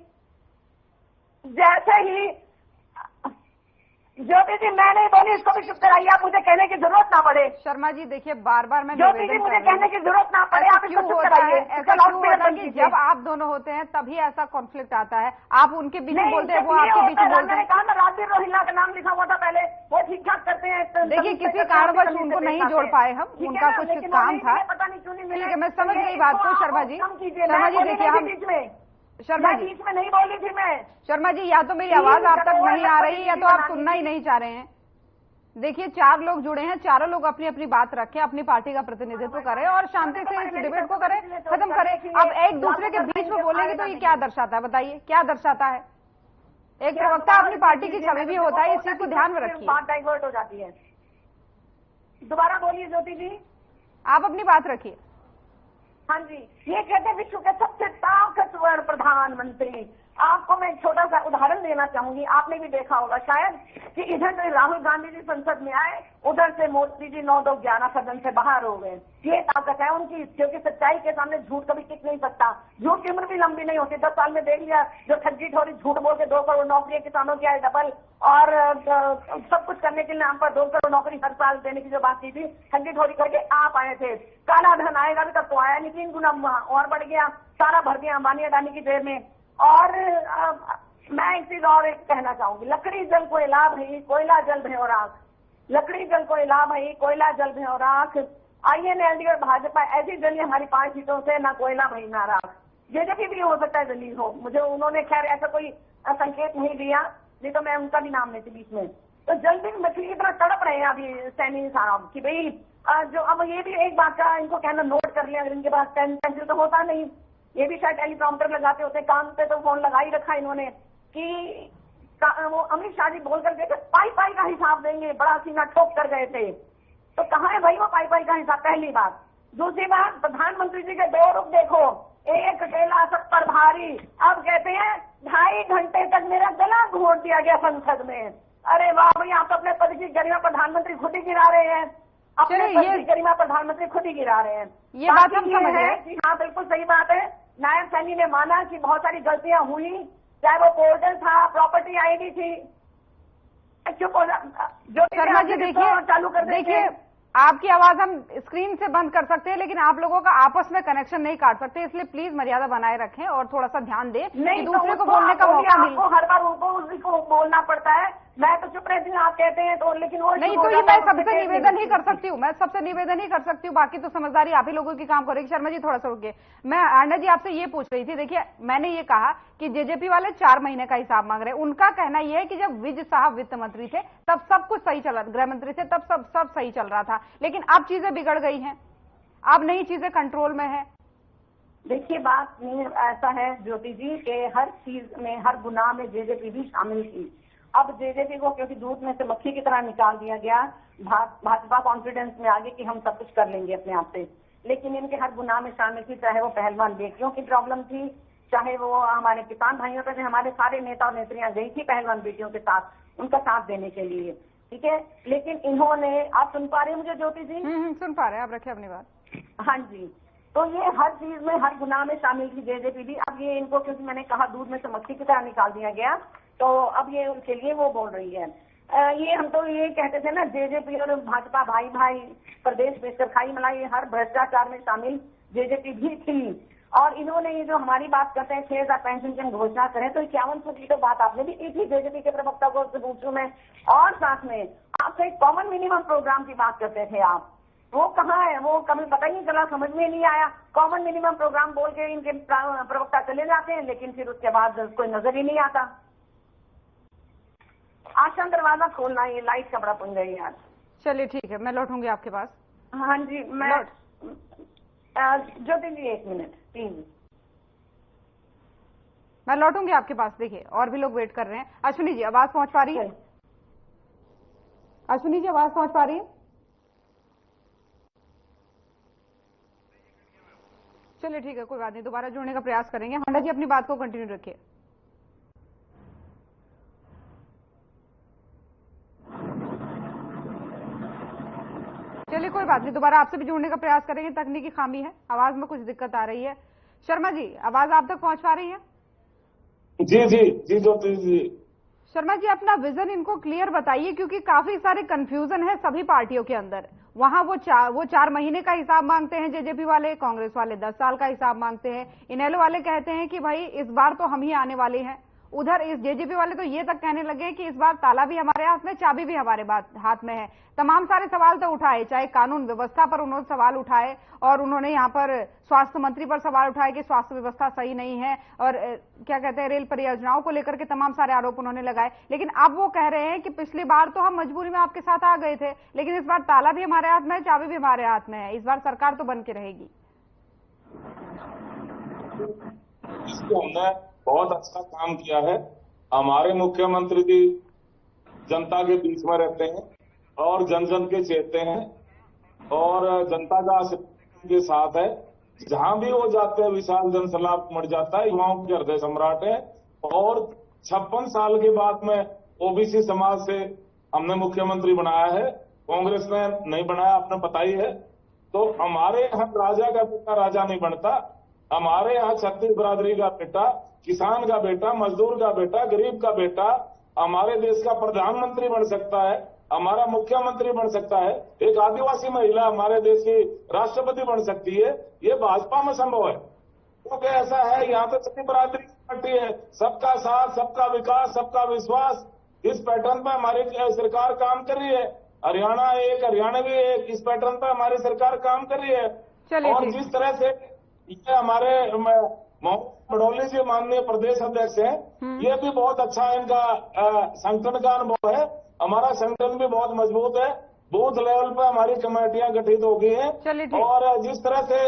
ज्योति जी मैं नहीं बोली, इसको भी चुप कराइए, आप मुझे कहने की जरूरत ना पड़े। शर्मा जी देखिए, बार बार मैं ज्योति जी मुझे कहने की जरूरत ना पड़े, आप इसको चुप कराइए। ऐसा क्यों होता है कि जब आप दोनों होते हैं तभी ऐसा कॉन्फ्लिक्ट आता है? आप उनके बीच में बोलते हैं, वो आपके बीच में बोलते हैं। कहा ना, राजवीर रोहिल्ला का नाम लिखा हुआ था पहले, वो ठीक ठाक करते हैं। देखिए, किसी कारणवश उनको नहीं जोड़ पाए हम, उनका कुछ काम था। पता नहीं क्यों नहीं मिले। ठीक है, मैं समझ गई बात को शर्मा जी। शर्मा जी देखिए, हम बीच में, शर्मा जी बीच में नहीं बोली थी मैं। शर्मा जी, या तो मेरी आवाज आप तक नहीं आ रही या तो आप सुनना ही नहीं चाह रहे हैं। देखिए, 4 लोग जुड़े हैं, चारों लोग अपनी अपनी बात रखें, अपनी पार्टी का प्रतिनिधित्व करें और शांति से इस डिबेट को करें, खत्म करें। अब एक दूसरे के बीच में बोलेंगे तो ये क्या दर्शाता है? बताइए, क्या दर्शाता है? एक प्रवक्ता अपनी पार्टी की छवि भी होता है, इस चीज को ध्यान में रखिए। बात डाइवर्ट हो जाती है। दोबारा बोलिए ज्योति जी, आप अपनी बात रखिए। हाँ जी, ये कहते हैं विश्व के सबसे ताकतवर प्रधानमंत्री। आपको मैं एक छोटा सा उदाहरण देना चाहूंगी। आपने भी देखा होगा शायद कि इधर से राहुल गांधी जी संसद में आए, उधर से मोदी जी 9-2-11 सदन से बाहर हो गए। ये ताकत है उनकी, क्योंकि सच्चाई के सामने झूठ कभी टिक नहीं सकता। झूठ की उम्र भी लंबी नहीं होती। 10 साल में देख लिया, जो ठगी ठोरी झूठ बोल के 2 करोड़ नौकरियां किसानों की आई डबल, और सब कुछ करने के नाम पर 2 करोड़ नौकरी हर साल देने की जो बात की थी, ठगी ठोरी करके आप आए थे। काला धन आएगा भी तब तो आया नहीं, 3 गुना और बढ़ गया, सारा भर दिया अंबानी अडानी की जेब में। और मैं एक चीज और कहना चाहूंगी, लकड़ी जल कोई लाभ है, कोयला जल भय और आग। लकड़ी जल कोई लाभ है, कोयला जल भय और आग। INLD और भाजपा ऐसी जली हमारी 5 सीटों से, ना कोयला भई ना राग। जेजेपी भी हो सकता है जली हो, मुझे उन्होंने खैर ऐसा कोई संकेत नहीं दिया, नहीं तो मैं उनका भी नाम लेती बीच में। तो जल्दी मछली की तरह तड़प रहे हैं अभी सैनी साहब कि भाई जो, अब ये भी एक बात का इनको कहना नोट कर लिया, अगर इनके पास पेंसिल तो होता नहीं, ये भी शायद टेलीप्रॉम्प्टर लगाते होते, कान पे तो फोन लगा ही रखा इन्होंने कि वो अमित शाह जी बोल कर गए थे पाई पाई का हिसाब देंगे, बड़ा सीना ठोक कर गए थे। तो कहाँ है भाई वो पाई पाई का हिसाब? पहली बात। दूसरी बात, प्रधानमंत्री जी के दो रुख देखो, एक केला सब पर भारी, अब कहते हैं 2.5 घंटे तक मेरा गला घोट दिया गया संसद में। अरे वाह भाई, आप तो अपने पद की गरिमा प्रधानमंत्री खुद ही गिरा रहे हैं, अपने पद की गरिमा प्रधानमंत्री खुद ही गिरा रहे हैं। ये बात हम समझ रहे हैं। हाँ बिल्कुल सही बात है। नायब सैनी ने माना कि बहुत सारी गलतियां हुई, चाहे वो पोर्टल था, प्रॉपर्टी आईडी थी। चुप हो जो शर्मा जी देखिए, चालू कर देखिए आपकी आवाज हम स्क्रीन से बंद कर सकते हैं, लेकिन आप लोगों का आपस में कनेक्शन नहीं काट सकते, इसलिए प्लीज मर्यादा बनाए रखें और थोड़ा सा ध्यान दें कि दूसरे को बोलने का मौका मिले। आपको हर बार उनको बोलना पड़ता है, मैं तो चुप रहती हूँ, आप कहते हैं तो, लेकिन वो नहीं तो ये मैं सबसे निवेदन ही कर सकती हूँ, मैं सबसे निवेदन ही कर सकती हूँ, बाकी तो समझदारी आप ही लोगों की काम करेगी। शर्मा जी थोड़ा सा रुकिए, मैं आरना जी आपसे ये पूछ रही थी। देखिए मैंने ये कहा कि जेजेपी वाले 4 महीने का हिसाब मांग रहे हैं, उनका कहना यह है कि जब विज साहब वित्त मंत्री थे तब सब कुछ सही चल रहा, गृह मंत्री थे तब सब सही चल रहा था, लेकिन अब चीजें बिगड़ गई हैं, अब नई चीजें कंट्रोल में है। देखिए बात नहीं ऐसा है ज्योति जी के हर चीज में, हर गुनाह में जेजेपी भी शामिल थी। अब जेजेपी को क्योंकि दूध में से मक्खी की तरह निकाल दिया गया, भाजपा कॉन्फिडेंस में आ गई कि हम सब कुछ कर लेंगे अपने आप से, लेकिन इनके हर गुनाह में शामिल थी, चाहे वो पहलवान बेटियों की प्रॉब्लम थी, चाहे वो हमारे किसान भाइयों पे, हमारे सारे नेता और नेत्रियां गई थी पहलवान बेटियों के साथ, उनका साथ देने के लिए, ठीक है। लेकिन इन्होंने, आप सुन पा रहे हैं मुझे ज्योति जी? सुन पा रहे हैं, आप रखिए अपनी बात। हाँ जी, तो ये हर चीज में, हर गुनाह में शामिल थी जेजेपी भी। अब ये इनको, क्योंकि मैंने कहा दूध में से मक्खी की तरह निकाल दिया गया, तो अब ये उनके लिए वो बोल रही है। ये हम तो ये कहते थे ना, जेजेपी और भाजपा भाई भाई, प्रदेश बेचकर खाई मलाई, हर भ्रष्टाचार में शामिल जेजेपी भी थी। और इन्होंने ये जो हमारी बात करते हैं 6,000 पेंशन की घोषणा करें, तो 51% की तो बात आपने भी की थी जेजेपी के प्रवक्ता को पूछूं मैं, और साथ में आपसे एक कॉमन मिनिमम प्रोग्राम की बात करते थे आप, वो कहाँ है? वो कभी पता ही नहीं चला, समझ में नहीं आया। कॉमन मिनिमम प्रोग्राम बोल के इनके प्रवक्ता चले जाते हैं, लेकिन फिर उसके बाद कोई नजर ही नहीं आता। आसान दरवाजा खोलना, ये लाइट का बड़ा पंगा है यार। चलिए ठीक है, मैं लौटूंगी आपके पास। हाँ जी, मैं ज्योति जी 1 मिनट प्लीज, मैं लौटूंगी आपके पास। देखिए और भी लोग वेट कर रहे हैं। अश्विनी जी आवाज पहुंच पा रही है? अश्विनी जी आवाज पहुंच पा रही है? चलिए ठीक है, कोई बात नहीं, दोबारा जोड़ने का प्रयास करेंगे। हांडा जी अपनी बात को कंटिन्यू रखिए। चलिए कोई बात नहीं, दोबारा आपसे भी जोड़ने का प्रयास करेंगे, तकनीकी खामी है, आवाज में कुछ दिक्कत आ रही है। शर्मा जी आवाज आप तक पहुंच पा रही है? जी जी जी ज्योति जी। शर्मा जी अपना विजन इनको क्लियर बताइए, क्योंकि काफी सारे कंफ्यूजन है सभी पार्टियों के अंदर। वहां वो 4 महीने का हिसाब मांगते हैं जेजेपी वाले, कांग्रेस वाले 10 साल का हिसाब मांगते हैं, इनेलो वाले कहते हैं कि भाई इस बार तो हम ही आने वाले हैं, उधर इस जेजेपी वाले तो ये तक कहने लगे कि इस बार ताला भी हमारे हाथ में, चाबी भी हमारे हाथ में है। तमाम सारे सवाल तो उठाए, चाहे कानून व्यवस्था पर उन्होंने सवाल उठाए, और उन्होंने यहाँ पर स्वास्थ्य मंत्री पर सवाल उठाए कि स्वास्थ्य व्यवस्था सही नहीं है, और क्या कहते हैं रेल परियोजनाओं को लेकर के तमाम सारे आरोप उन्होंने लगाए। लेकिन अब वो कह रहे हैं कि पिछली बार तो हम मजबूरी में आपके साथ आ गए थे, लेकिन इस बार ताला भी हमारे हाथ में है, चाबी भी हमारे हाथ में है, इस बार सरकार तो बन के रहेगी। हमने बहुत अच्छा काम किया है। हमारे मुख्यमंत्री जी जनता के बीच में रहते हैं और जन जन के चेते हैं, और जनता का आशीर्वाद के साथ है। जहां भी वो जाते हैं विशाल जन सलाब मर जाता है। युवाओं के हृदय सम्राट है, और 56 साल के बाद में ओबीसी समाज से हमने मुख्यमंत्री बनाया है, कांग्रेस ने नहीं बनाया, आपने पता ही है। तो हमारे यहाँ राजा का बेटा राजा नहीं बनता, हमारे यहाँ छत्तीस बिरादरी का बेटा, किसान का बेटा, मजदूर का बेटा, गरीब का बेटा हमारे देश का प्रधानमंत्री बन सकता है, हमारा मुख्यमंत्री बन सकता है, एक आदिवासी महिला हमारे देश की राष्ट्रपति बन सकती है। ये भाजपा में संभव है, क्योंकि ऐसा है यहाँ तो छत्तीस बिरादरी की पार्टी है, सबका साथ, सबका विकास, सबका विश्वास, इस पैटर्न पर हमारी सरकार काम कर रही है। हरियाणा एक, हरियाणवी एक, इस पैटर्न पर हमारी सरकार काम कर रही है। और जिस तरह से ये हमारे बड़ौली जी माननीय प्रदेश अध्यक्ष हैं, ये भी बहुत अच्छा इनका संगठन का अनुभव है। हमारा संगठन भी बहुत मजबूत है, बूथ लेवल पर हमारी कमेटियां गठित हो गई हैं, और जिस तरह से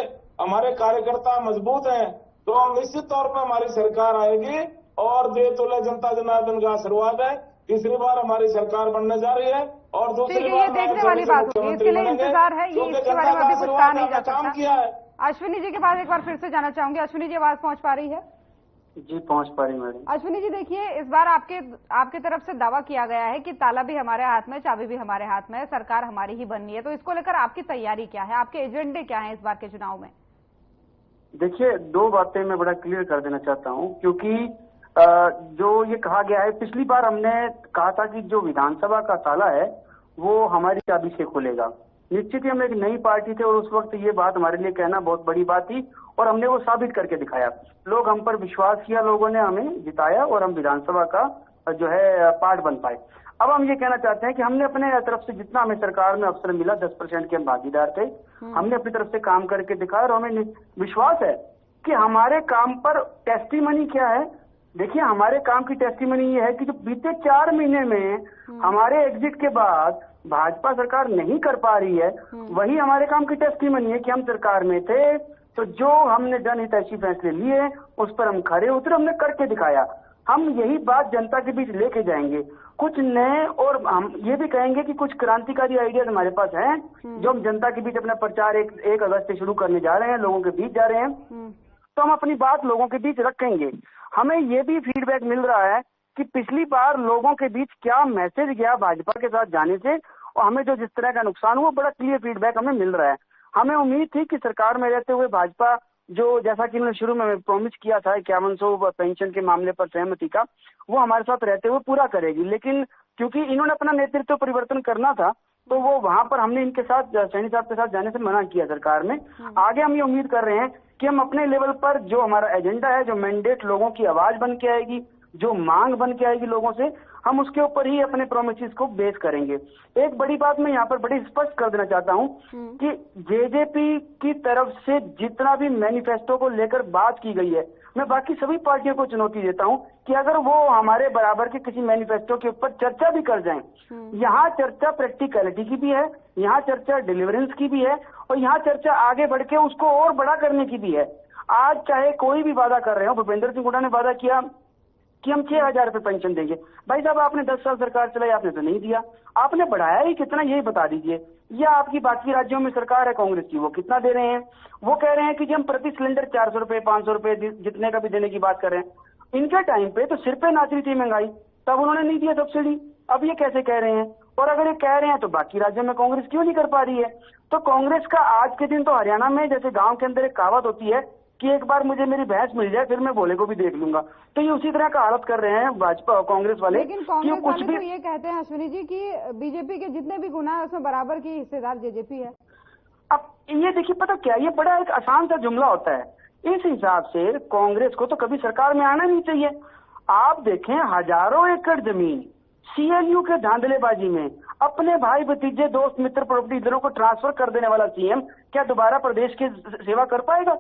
हमारे कार्यकर्ता मजबूत हैं, तो निश्चित तौर पर हमारी सरकार आएगी और जय तोले जनता जनार्दन का आशीर्वाद है। तीसरी बार हमारी सरकार बनने जा रही है और दूसरी बार देखने वाली बात होगी, इसके लिए इंतजार है। ये इसके बारे में अभी कुछ कहा नहीं जा सकता। किया है। अश्विनी जी के पास एक बार फिर से जाना चाहूंगी। अश्विनी जी, आवाज पहुंच पा रही है? जी पहुंच पा रही मैडम। अश्विनी जी, देखिए, इस बार आपके तरफ से दावा किया गया है कि ताला भी हमारे हाथ में, चाबी भी हमारे हाथ में है, सरकार हमारी ही बननी है। तो इसको लेकर आपकी तैयारी क्या है, आपके एजेंडे क्या है इस बार के चुनाव में? देखिए, दो बातें मैं बड़ा क्लियर कर देना चाहता हूं, क्योंकि जो ये कहा गया है, पिछली बार हमने कहा था कि जो विधानसभा का ताला है वो हमारी चाबी से खुलेगा। निश्चित ही हम एक नई पार्टी थे और उस वक्त ये बात हमारे लिए कहना बहुत बड़ी बात थी और हमने वो साबित करके दिखाया। लोग हम पर विश्वास किया, लोगों ने हमें जिताया और हम विधानसभा का जो है पार्ट बन पाए। अब हम ये कहना चाहते हैं कि हमने अपने तरफ से जितना हमें सरकार में अवसर मिला, 10% के हम भागीदार थे, हमने अपनी तरफ से काम करके दिखाया और हमें विश्वास है कि हमारे काम पर टेस्टिमनी क्या है। देखिए, हमारे काम की टेस्टिमनी ये है कि जो बीते 4 महीने में हमारे एग्जिट के बाद भाजपा सरकार नहीं कर पा रही है, वही हमारे काम की टेस्टिमनी है कि हम सरकार में थे तो जो हमने जनहितैषी फैसले लिए उस पर हम खरे उतरे, हमने करके दिखाया। हम यही बात जनता के बीच लेके जाएंगे, कुछ नए, और हम ये भी कहेंगे कि कुछ क्रांतिकारी आइडियाज हमारे पास हैं जो हम जनता के बीच अपना प्रचार 1 अगस्त से शुरू करने जा रहे हैं, लोगों के बीच जा रहे हैं। तो हम अपनी बात लोगों के बीच रखेंगे। हमें ये भी फीडबैक मिल रहा है कि पिछली बार लोगों के बीच क्या मैसेज गया भाजपा के साथ जाने से और हमें जो जिस तरह का नुकसान हुआ, बड़ा क्लियर फीडबैक हमें मिल रहा है। हमें उम्मीद थी कि सरकार में रहते हुए भाजपा, जो जैसा कि इन्होंने शुरू में प्रॉमिस किया था 5100 पेंशन के मामले पर सहमति का, वो हमारे साथ रहते हुए पूरा करेगी। लेकिन क्योंकि इन्होंने अपना नेतृत्व परिवर्तन करना था तो वो वहां पर हमने इनके साथ, सैनी साहब के साथ जाने से मना किया सरकार में। आगे हम ये उम्मीद कर रहे हैं कि हम अपने लेवल पर जो हमारा एजेंडा है, जो मैंडेट लोगों की आवाज बन के आएगी, जो मांग बन के आएगी लोगों से, हम उसके ऊपर ही अपने प्रोमिसेस को बेस करेंगे। एक बड़ी बात मैं यहाँ पर बड़ी स्पष्ट कर देना चाहता हूँ कि जेजेपी की तरफ से जितना भी मैनिफेस्टो को लेकर बात की गई है, मैं बाकी सभी पार्टियों को चुनौती देता हूँ कि अगर वो हमारे बराबर के किसी मैनिफेस्टो के ऊपर चर्चा भी कर जाएं, यहाँ चर्चा प्रैक्टिकलिटी की भी है, यहाँ चर्चा डिलीवरेंस की भी है और यहाँ चर्चा आगे बढ़ के उसको और बड़ा करने की भी है। आज चाहे कोई भी वादा कर रहे हो, भूपेंद्र सिंह हुड्डा ने वादा किया कि हम 6000 रुपए पेंशन देंगे। भाई साहब, आपने 10 साल सरकार चलाई, आपने तो नहीं दिया। आपने बढ़ाया ही कितना, यही बता दीजिए। या आपकी बाकी राज्यों में सरकार है कांग्रेस की, वो कितना दे रहे हैं? वो कह रहे हैं कि हम प्रति सिलेंडर 400 रुपए 500 रुपए जितने का भी देने की बात कर रहे हैं। इनके टाइम पे तो सिर पे नाच रही थी महंगाई, तब उन्होंने नहीं दिया सब्सिडी। अब ये कैसे कह रहे हैं? और अगर ये कह रहे हैं तो बाकी राज्यों में कांग्रेस क्यों नहीं कर पा रही है? तो कांग्रेस का आज के दिन तो हरियाणा में जैसे गांव के अंदर एक कहावत होती है कि एक बार मुझे मेरी भैंस मिल जाए फिर मैं भोले को भी देख लूंगा, तो ये उसी तरह का हालत कर रहे हैं भाजपा कांग्रेस वाले। लेकिन कांग्रेस वाले तो ये कहते हैं अश्विनी जी कि बीजेपी के जितने भी गुना है उसमें बराबर की हिस्सेदार जेजेपी है। अब ये देखिए, पता क्या, ये बड़ा एक आसान सा जुमला होता है। इस हिसाब से कांग्रेस को तो कभी सरकार में आना नहीं चाहिए। आप देखें, हजारों एकड़ जमीन सीएलयू के धांधलेबाजी में अपने भाई भतीजे दोस्त मित्र प्रॉपर्टी डीलरों को ट्रांसफर कर देने वाला सीएम क्या दोबारा प्रदेश की सेवा कर पाएगा?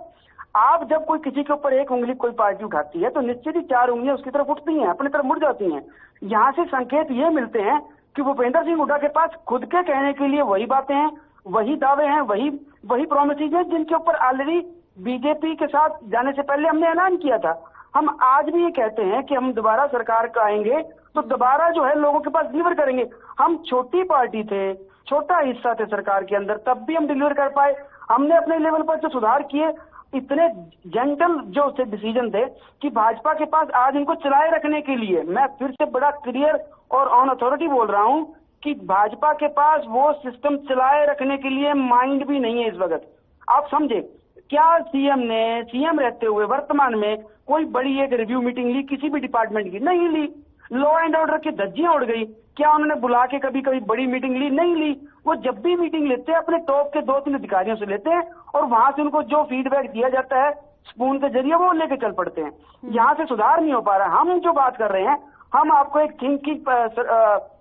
आप जब कोई किसी के ऊपर एक उंगली कोई पार्टी उठाती है तो निश्चित ही 4 उंगलियां उसकी तरफ उठती हैं, अपनी तरफ मुड़ जाती हैं। यहाँ से संकेत ये मिलते हैं कि भूपेंद्र सिंह हुड्डा के पास खुद के कहने के लिए वही बातें हैं, वही दावे हैं, वही प्रोमिसेज हैं जिनके ऊपर ऑलरेडी बीजेपी के साथ जाने से पहले हमने ऐलान किया था। हम आज भी ये कहते हैं कि हम दोबारा सरकार का आएंगे तो दोबारा जो है लोगों के पास डिलीवर करेंगे। हम छोटी पार्टी थे, छोटा हिस्सा थे सरकार के अंदर, तब भी हम डिलीवर कर पाए। हमने अपने लेवल पर जो सुधार किए, इतने जेंटल जो डिसीजन थे कि भाजपा के पास आज इनको चलाए रखने के लिए, मैं फिर से बड़ा क्लियर और ऑन अथॉरिटी बोल रहा हूं कि भाजपा के पास वो सिस्टम चलाए रखने के लिए माइंड भी नहीं है इस वक्त। आप समझे, क्या सीएम ने सीएम रहते हुए वर्तमान में कोई बड़ी एक रिव्यू मीटिंग ली किसी भी डिपार्टमेंट की? नहीं ली। लॉ एंड ऑर्डर की धज्जियां उड़ गई। क्या उन्होंने बुला के कभी बड़ी मीटिंग ली? नहीं ली। वो जब भी मीटिंग लेते हैं अपने टॉप के 2-3 अधिकारियों से लेते हैं और वहां से उनको जो फीडबैक दिया जाता है स्पून के जरिए वो लेके चल पड़ते हैं। यहाँ से सुधार नहीं हो पा रहा। हम जो बात कर रहे हैं, हम आपको एक थिंकिंग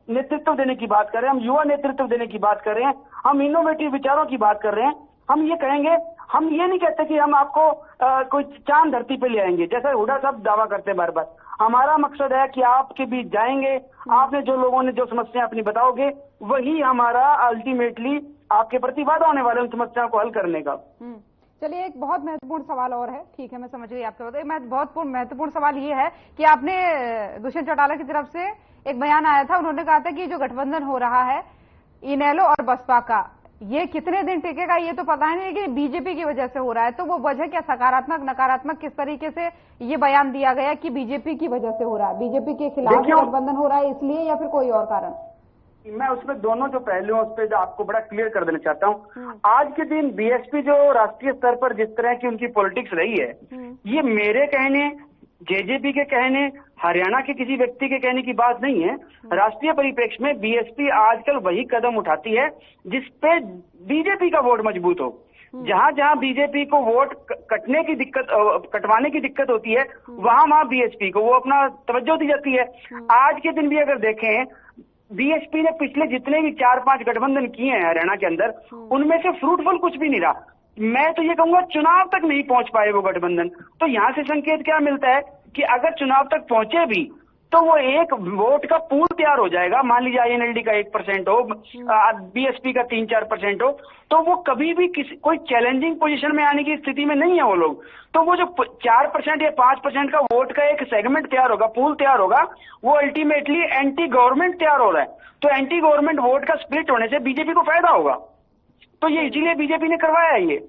नेतृत्व देने की बात कर रहे हैं, हम युवा नेतृत्व देने की बात कर रहे हैं, हम इनोवेटिव विचारों की बात कर रहे हैं। हम ये कहेंगे, हम ये नहीं कहते कि हम आपको कोई चांद धरती पे ले आएंगे जैसा हुड्डा साहब दावा करते हैं बार बार। हमारा मकसद है कि आपके बीच जाएंगे, आपने जो लोगों ने जो समस्या अपनी बताओगे, वही हमारा अल्टीमेटली आपके प्रति वादा होने वाले उन समस्याओं को हल करने का। चलिए, एक बहुत महत्वपूर्ण सवाल और है। ठीक है, मैं समझ गई आपके बात। एक बहुत महत्वपूर्ण सवाल ये है कि आपने दुष्यंत चौटाला की तरफ से एक बयान आया था, उन्होंने कहा था कि जो गठबंधन हो रहा है इनेलो और बसपा का, ये कितने दिन टिकेगा ये तो पता है नहीं, लेकिन बीजेपी की वजह से हो रहा है। तो वो वजह क्या, सकारात्मक नकारात्मक, किस तरीके से ये बयान दिया गया कि बीजेपी की वजह से हो रहा है, बीजेपी के खिलाफ गठबंधन हो रहा है इसलिए, या फिर कोई और कारण? मैं उसमें दोनों जो पहलू उस पर आपको बड़ा क्लियर कर देना चाहता हूँ। आज के दिन बीएसपी जो राष्ट्रीय स्तर पर जिस तरह की उनकी पॉलिटिक्स रही है, ये मेरे कहने, जेजेपी के कहने, हरियाणा के किसी व्यक्ति के कहने की बात नहीं है। राष्ट्रीय परिप्रेक्ष्य में बीएसपी आजकल वही कदम उठाती है जिसपे बीजेपी का वोट मजबूत हो। जहां जहां बीजेपी को वोट कटवाने की दिक्कत होती है, वहां बीएसपी को वो अपना तवज्जो दी जाती है। आज के दिन भी अगर देखें, बीएसपी ने पिछले जितने भी 4-5 गठबंधन किए हैं हरियाणा के अंदर, उनमें से फ्रूटफुल कुछ भी नहीं रहा। मैं तो ये कहूंगा चुनाव तक नहीं पहुंच पाए वो गठबंधन। तो यहां से संकेत क्या मिलता है कि अगर चुनाव तक पहुंचे भी तो वो एक वोट का पूल तैयार हो जाएगा। मान लीजिए आईएनएलडी का 1% हो, बीएसपी का 3-4% हो, तो वो कभी भी कोई चैलेंजिंग पोजीशन में आने की स्थिति में नहीं है वो लोग। तो वो जो 4% या 5% का वोट का एक सेगमेंट तैयार होगा, पूल तैयार होगा, वो अल्टीमेटली एंटी गवर्नमेंट तैयार हो रहा है। तो एंटी गवर्नमेंट वोट का स्प्लिट होने से बीजेपी को फायदा होगा। तो ये इसीलिए बीजेपी ने करवाया है ये।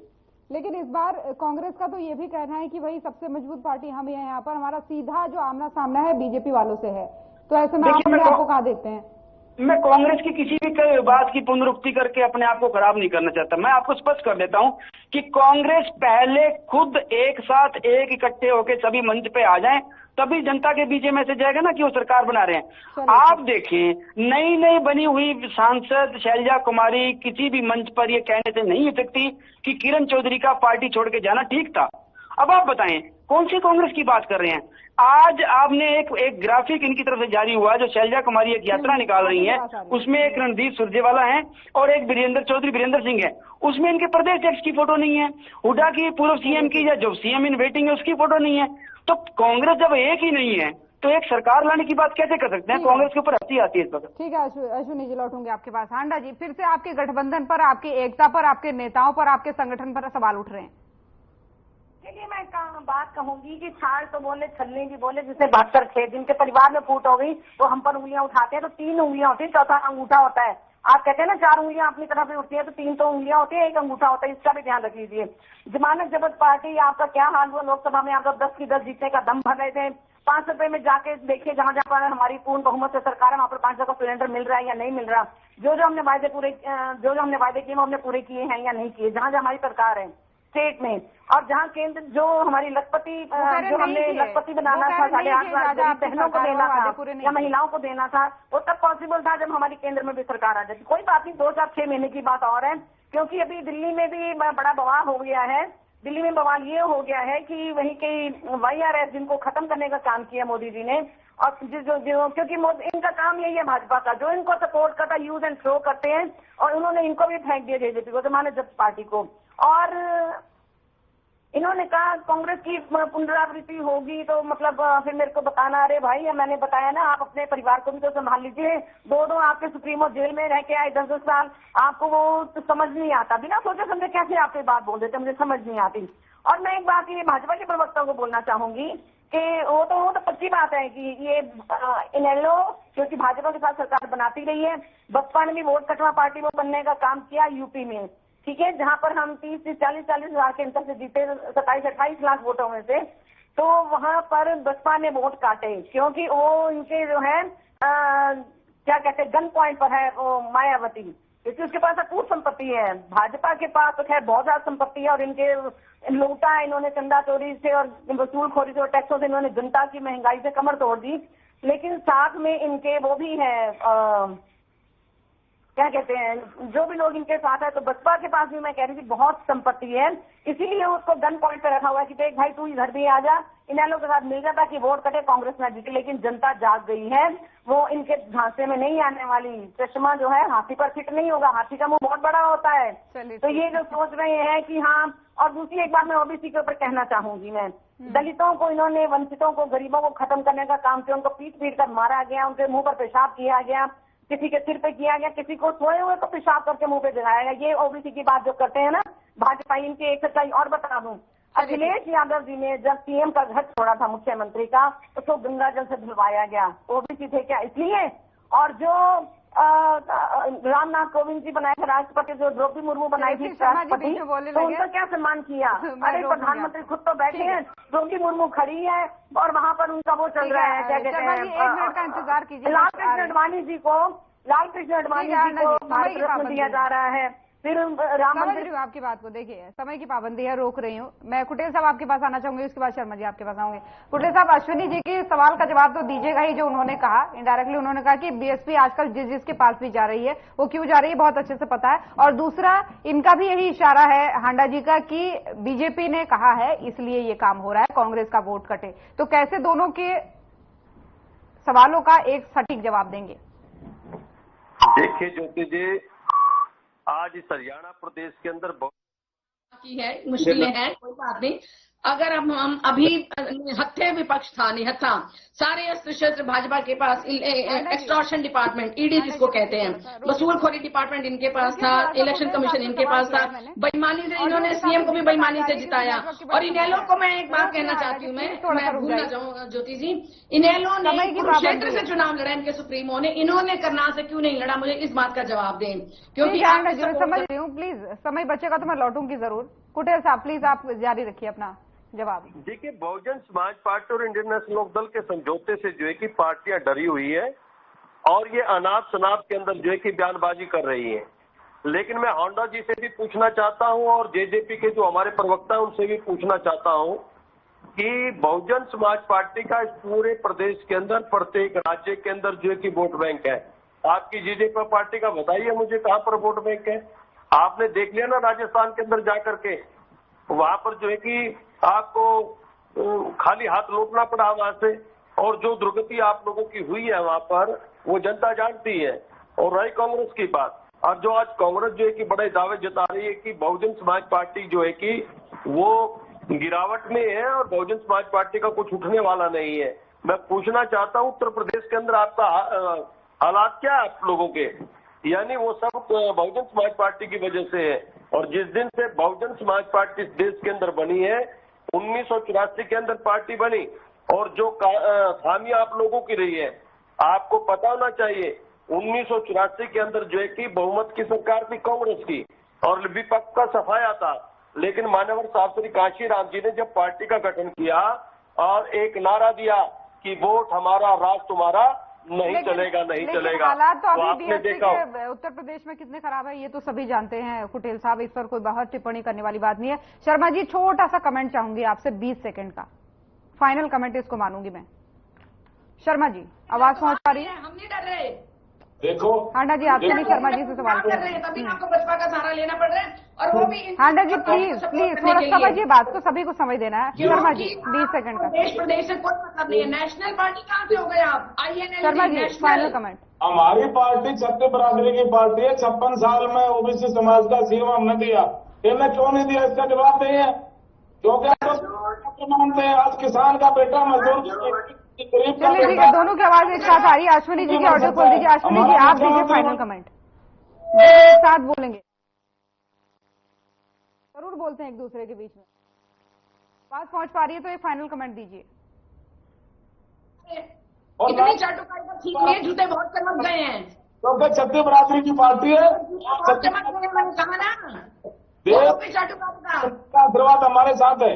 लेकिन इस बार कांग्रेस का तो ये भी कहना है कि भाई सबसे मजबूत पार्टी हम ही हैं, यहाँ पर हमारा सीधा जो आमना सामना है बीजेपी वालों से है। तो ऐसे में आपको कहा देखते हैं? मैं कांग्रेस की किसी भी बात की पुनरुक्ति करके अपने आप को खराब नहीं करना चाहता। मैं आपको स्पष्ट कर देता हूं कि कांग्रेस पहले खुद एक साथ एक इकट्ठे होकर सभी मंच पे आ जाएं, तभी जनता के बीच मैसेज जाएगा ना कि वो सरकार बना रहे हैं। आप देखें, नई बनी हुई सांसद शैलजा कुमारी किसी भी मंच पर ये कहने से नहीं हो सकती कि किरण चौधरी का पार्टी छोड़ के जाना ठीक था। अब आप बताएं कौन सी कांग्रेस की बात कर रहे हैं? आज आपने एक ग्राफिक इनकी तरफ से जारी हुआ, जो शैलजा कुमारी एक यात्रा निकाल रही है, उसमें एक रणदीप सुरजेवाला है और एक वीरेंद्र सिंह है। उसमें इनके प्रदेश अध्यक्ष की फोटो नहीं है, हुड्डा की, पूर्व सीएम की, या जो सीएम इन वेटिंग है उसकी फोटो नहीं है। तो कांग्रेस जब एक ही नहीं है तो एक सरकार लाने की बात कैसे कर सकते हैं? कांग्रेस के ऊपर हंसी आती है इस वक्त। ठीक है अश्विनी जी, लौटूंगे आपके पास। हांडा जी, फिर से आपके गठबंधन पर, आपकी एकता पर, आपके नेताओं पर, आपके संगठन पर सवाल उठ रहे हैं। चलिए, मैं बात कहूंगी कि छाल तो बोले, छलनी भी बोले, जिससे 72 थे, जिनके परिवार में फूट हो गई वो हम पर उंगलियां उठाते हैं तो 3 उंगलियां होती है, चौथा अंगूठा होता है। आप कहते हैं ना 4 उंगलियां अपनी तरफ से उठती है तो 3 तो उंगलियां होती है, एक अंगूठा होता है। इसका भी ध्यान रख लीजिए। जमानत जब्त पार्टी, आपका क्या हाल हुआ? लोकसभा में आप 10 की 10 जीतने का दम भर रहे थे। 5 रुपए में जाके देखिए, जहां जहां पर हमारी पूर्ण बहुमत से सरकार है वहां पर 500 का सिलेंडर मिल रहा है या नहीं मिल रहा। जो हमने वायदे किए वो हमने पूरे किए हैं या नहीं किए, जहां जहां हमारी सरकार है स्टेट में। और जहां केंद्र जो हमारी लखपति बनाना था, 8.5 लाख बहनों को देना था या महिलाओं को देना था, वो तब पॉसिबल था जब हमारी केंद्र में भी सरकार आ जाती। कोई बात नहीं, 2-4-6 महीने की बात और है, क्योंकि अभी दिल्ली में भी बड़ा बवाल हो गया है। दिल्ली में बवाल ये हो गया है कि वहीं के वाईआरएस, जिनको खत्म करने का काम किया मोदी जी ने, और क्योंकि इनका काम यही है भाजपा का, जो इनको सपोर्ट करता, यूज एंड थ्रो करते हैं, और उन्होंने इनको भी फेंक दिया जेजेपी को, जमानत जब्त पार्टी को। और इन्होंने कहा कांग्रेस की पुनरावृत्ति होगी तो मतलब फिर मेरे को बताना, अरे भाई मैंने बताया ना, आप अपने परिवार को भी तो संभाल लीजिए। 2 आपके सुप्रीमो जेल में रह के आए 10-10 साल, आपको वो तो समझ नहीं आता। बिना सोचे समझे कैसे आप ये बात बोल देते, मुझे समझ नहीं आती। और मैं एक बात ये भाजपा के प्रवक्ता को बोलना चाहूंगी कि वो तो पक्की बात है कि ये इनेलो क्योंकि भाजपा के साथ सरकार बनाती रही है, बसपा ने भी वोट कटवा पार्टी वो बनने का काम किया यूपी में, ठीक है, जहां पर हम 30-40 हजार के अंतर से जीते 27-28 लाख वोटों में से। तो वहां पर बसपा ने वोट काटे, क्योंकि वो इनके जो है क्या कहते हैं, गन पॉइंट पर है वो मायावती, क्योंकि उसके पास अपूर्व संपत्ति है। भाजपा के पास तो खैर बहुत ज्यादा संपत्ति है, और इनके लूटा है इन्होंने चंदा चोरी से और वसूलखोरी से और टैक्सों से, इन्होंने जनता की महंगाई से कमर तोड़ दी। लेकिन साथ में इनके वो भी है क्या कहते हैं, जो भी लोग इनके साथ है। तो बसपा के पास भी मैं कह रही थी बहुत संपत्ति है, इसीलिए उसको गन पॉइंट पे रखा हुआ है कि देख भाई तू इधर भी आ जा, इनेलो के साथ मिल जाता कि वोट कटे, कांग्रेस ना जीते। लेकिन जनता जाग गई है, वो इनके झांसे में नहीं आने वाली। चश्मा जो है हाथी पर फिट नहीं होगा, हाथी का मुंह बहुत बड़ा होता है। तो ये जो सोच रहे हैं कि हाँ। और दूसरी एक बात मैं ओबीसी के ऊपर कहना चाहूंगी, मैं दलितों को इन्होंने, वंचितों को, गरीबों को खत्म करने का काम किया। उनको पीट कर मारा गया, उनके मुंह पर पेशाब किया गया, किसी के सिर पे किया गया, किसी को सोए हुए को पेशाब करके मुंह पे जलाया गया। ये ओबीसी की बात जो करते हैं ना, भाजपा इनकी एक सच्चाई और बता दूं, अखिलेश यादव जी ने जब सीएम का घर छोड़ा था मुख्यमंत्री का, उसको गंगा जल से धुलवाया गया। ओबीसी थे क्या इसलिए? और जो रामनाथ कोविंद जी बनाए थे राष्ट्रपति, जो द्रौपदी मुर्मू बनाई थी राष्ट्रपति, तो उनका क्या सम्मान किया? अरे प्रधानमंत्री खुद तो बैठे हैं, द्रौपदी मुर्मू खड़ी है और वहाँ पर उनका वो चल रहा है, क्या कहते हैं, 1 मिनट का इंतजार कीजिए। लाल कृष्ण अडवाणी जी को भारत रत्न दिया जा रहा है। फिर राम समझ रही हूँ आपकी बात को। देखिए, समय की पाबंदी है, रोक रही हूँ मैं। कुटेल साहब आपके पास आना चाहूंगी, उसके बाद शर्मा जी आपके पास आऊंगे। कुटेल साहब, अश्विनी जी के सवाल का जवाब तो दीजिएगा ही, जो उन्होंने कहा इनडायरेक्टली। उन्होंने कहा कि बीएसपी आजकल जिसके पास भी जा रही है वो क्यों जा रही है बहुत अच्छे से पता है। और दूसरा, इनका भी यही इशारा है हांडा जी का कि बीजेपी ने कहा है इसलिए ये काम हो रहा है, कांग्रेस का वोट कटे। तो कैसे दोनों के सवालों का एक सटीक जवाब देंगे? देखिए ज्योति जी, आज इस हरियाणा प्रदेश के अंदर की है, मुश्किलें हैं, कोई बात नहीं। अगर हम अभी हत्थे विपक्ष था, निहत्था, सारे अस्त्र शस्त्र भाजपा के पास, एक्सटॉर्शन डिपार्टमेंट, ईडी जिसको कहते हैं, वसूलखोरी डिपार्टमेंट इनके पास था, इलेक्शन कमीशन इनके पास था। बेईमानी से इन्होंने सीएम को भी बेईमानी से जिताया। और इनेलो को मैं एक बात कहना चाहती हूँ, मैं भूल ना जाऊँ ज्योति जी, इनेलो ने कुरुक्षेत्र से चुनाव लड़ा, इनके सुप्रीमो ने, इन्होंने करनाल से क्यों नहीं लड़ा? मुझे इस बात का जवाब दें, क्योंकि समझ रही हूँ। प्लीज, समय बचेगा तो मैं लौटूंगी जरूर। कुटेल साहब प्लीज आप जारी रखिए अपना जवाब। देखिए, बहुजन समाज पार्टी और इंडियन नेशनल लोकदल के समझौते से जो है कि पार्टियां डरी हुई है और ये अनाप शनाप के अंदर जो है कि बयानबाजी कर रही है। लेकिन मैं हांडा जी से भी पूछना चाहता हूं और जेजेपी के जो हमारे प्रवक्ता हैं उनसे भी पूछना चाहता हूं कि बहुजन समाज पार्टी का इस पूरे प्रदेश के अंदर, प्रत्येक राज्य के अंदर जो है कि वोट बैंक है। आपकी जेजेपी पार्टी का बताइए मुझे, कहां पर वोट बैंक है? आपने देख लिया ना राजस्थान के अंदर जाकर के, वहां पर जो है कि आपको खाली हाथ लौटना पड़ा वहां से, और जो दुर्गति आप लोगों की हुई है वहां पर वो जनता जानती है। और रही कांग्रेस की बात, और जो आज कांग्रेस जो है कि बड़े दावे जता रही है कि बहुजन समाज पार्टी जो है कि वो गिरावट में है और बहुजन समाज पार्टी का कुछ उठने वाला नहीं है। मैं पूछना चाहता हूं, उत्तर प्रदेश के अंदर आपका हालात क्या है आप लोगों के? यानी वो सब बहुजन समाज पार्टी की वजह से है। और जिस दिन से बहुजन समाज पार्टी इस देश के अंदर बनी है, 1984 के अंदर पार्टी बनी, और जो खामियां आप लोगों की रही है आपको पता होना चाहिए। 1984 के अंदर जो है कि बहुमत की सरकार थी कांग्रेस की और विपक्ष का सफाया था। लेकिन मान्यवर साहब श्री कांशीराम जी ने जब पार्टी का गठन किया और एक नारा दिया कि वोट हमारा राज तुम्हारा, नहीं चलेगा, नहीं चलेगा। हालात तो अभी बीएसपी के उत्तर प्रदेश में कितने खराब है ये तो सभी जानते हैं कुटेल साहब, इस पर कोई बहुत टिप्पणी करने वाली बात नहीं है। शर्मा जी, छोटा सा कमेंट चाहूंगी आपसे, 20 सेकंड का फाइनल कमेंट, इसको मानूंगी मैं। शर्मा जी, आवाज पहुंच पा रही है? हम नहीं डर रहे। देखो हांडा जी, आपसे नहीं, शर्मा जी से सवाल कर रहे हैं। तभी आपको बसपा का सहारा लेना पड़ रहा है, और वो भी हांडा जी प्लीज थोड़ा समझिए बात को, सभी को समझ देना है। शर्मा जी 20 सेकंड का। देश प्रदेश से कोई मतलब नहीं है। नेशनल पार्टी कहाँ से हो गए आप? INL Sharma ji final comment. हमारी पार्टी छत्तीस बरादरी की पार्टी है। 56 साल में ओबीसी समाज का सीएम हमने दिया, मैं क्यों नहीं दिया इसका जवाब नहीं है। क्योंकि आप मानते हैं आज किसान का बेटा मजदूर, चलिए ठीक है, दोनों की आवाज एक साथ आ रही है। अश्विनी जी की ऑडियो खोल दीजिए। अश्विनी जी आप दीजिए फाइनल कमेंट, एक साथ बोलेंगे, जरूर बोलते हैं एक दूसरे के बीच में। आवाज पहुंच पा रही है तो एक फाइनल कमेंट दीजिए। इतनी चाटुकारी पर ठीक नहीं है, जूते बहुत चमक गए हैं। क्योंकि छत्तीस बरादरी की पार्टी है, बहुत चमक गए, मैंने कहा ना, चाटुकारी का आशीर्वाद हमारे साथ है।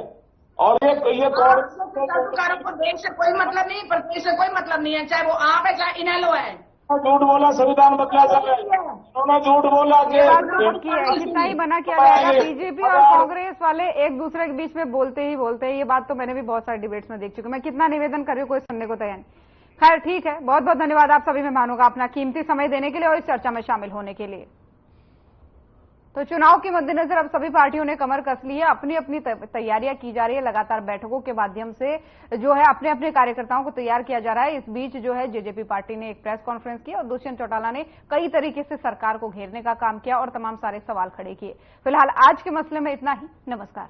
और ये चाटुकारों को देश से कोई मतलब नहीं, प्रदेश से कोई मतलब नहीं है, चाहे वो आप है चाहे इनेलो है। झूठ बोला, संविधान बदला जाए, उन्होंने झूठ बोला कि कितना ही बना किया जाएगा। बीजेपी और कांग्रेस वाले एक दूसरे के बीच में बोलते ही बोलते हैं, ये बात तो मैंने भी बहुत सारे डिबेट्स में देख चुकी हूँ। मैं कितना निवेदन कर रही हूँ, कोई सुनने को तैयार नहीं। खैर ठीक है, बहुत बहुत धन्यवाद आप सभी मेहमानों का अपना कीमती समय देने के लिए और इस चर्चा में शामिल होने के लिए। तो चुनाव के मद्देनजर अब सभी पार्टियों ने कमर कस ली है, अपनी अपनी तैयारियां की जा रही है, लगातार बैठकों के माध्यम से जो है अपने अपने कार्यकर्ताओं को तैयार किया जा रहा है। इस बीच जो है जेजेपी पार्टी ने एक प्रेस कॉन्फ्रेंस की और दुष्यंत चौटाला ने कई तरीके से सरकार को घेरने का काम किया और तमाम सारे सवाल खड़े किए। फिलहाल आज के मसले में इतना ही। नमस्कार।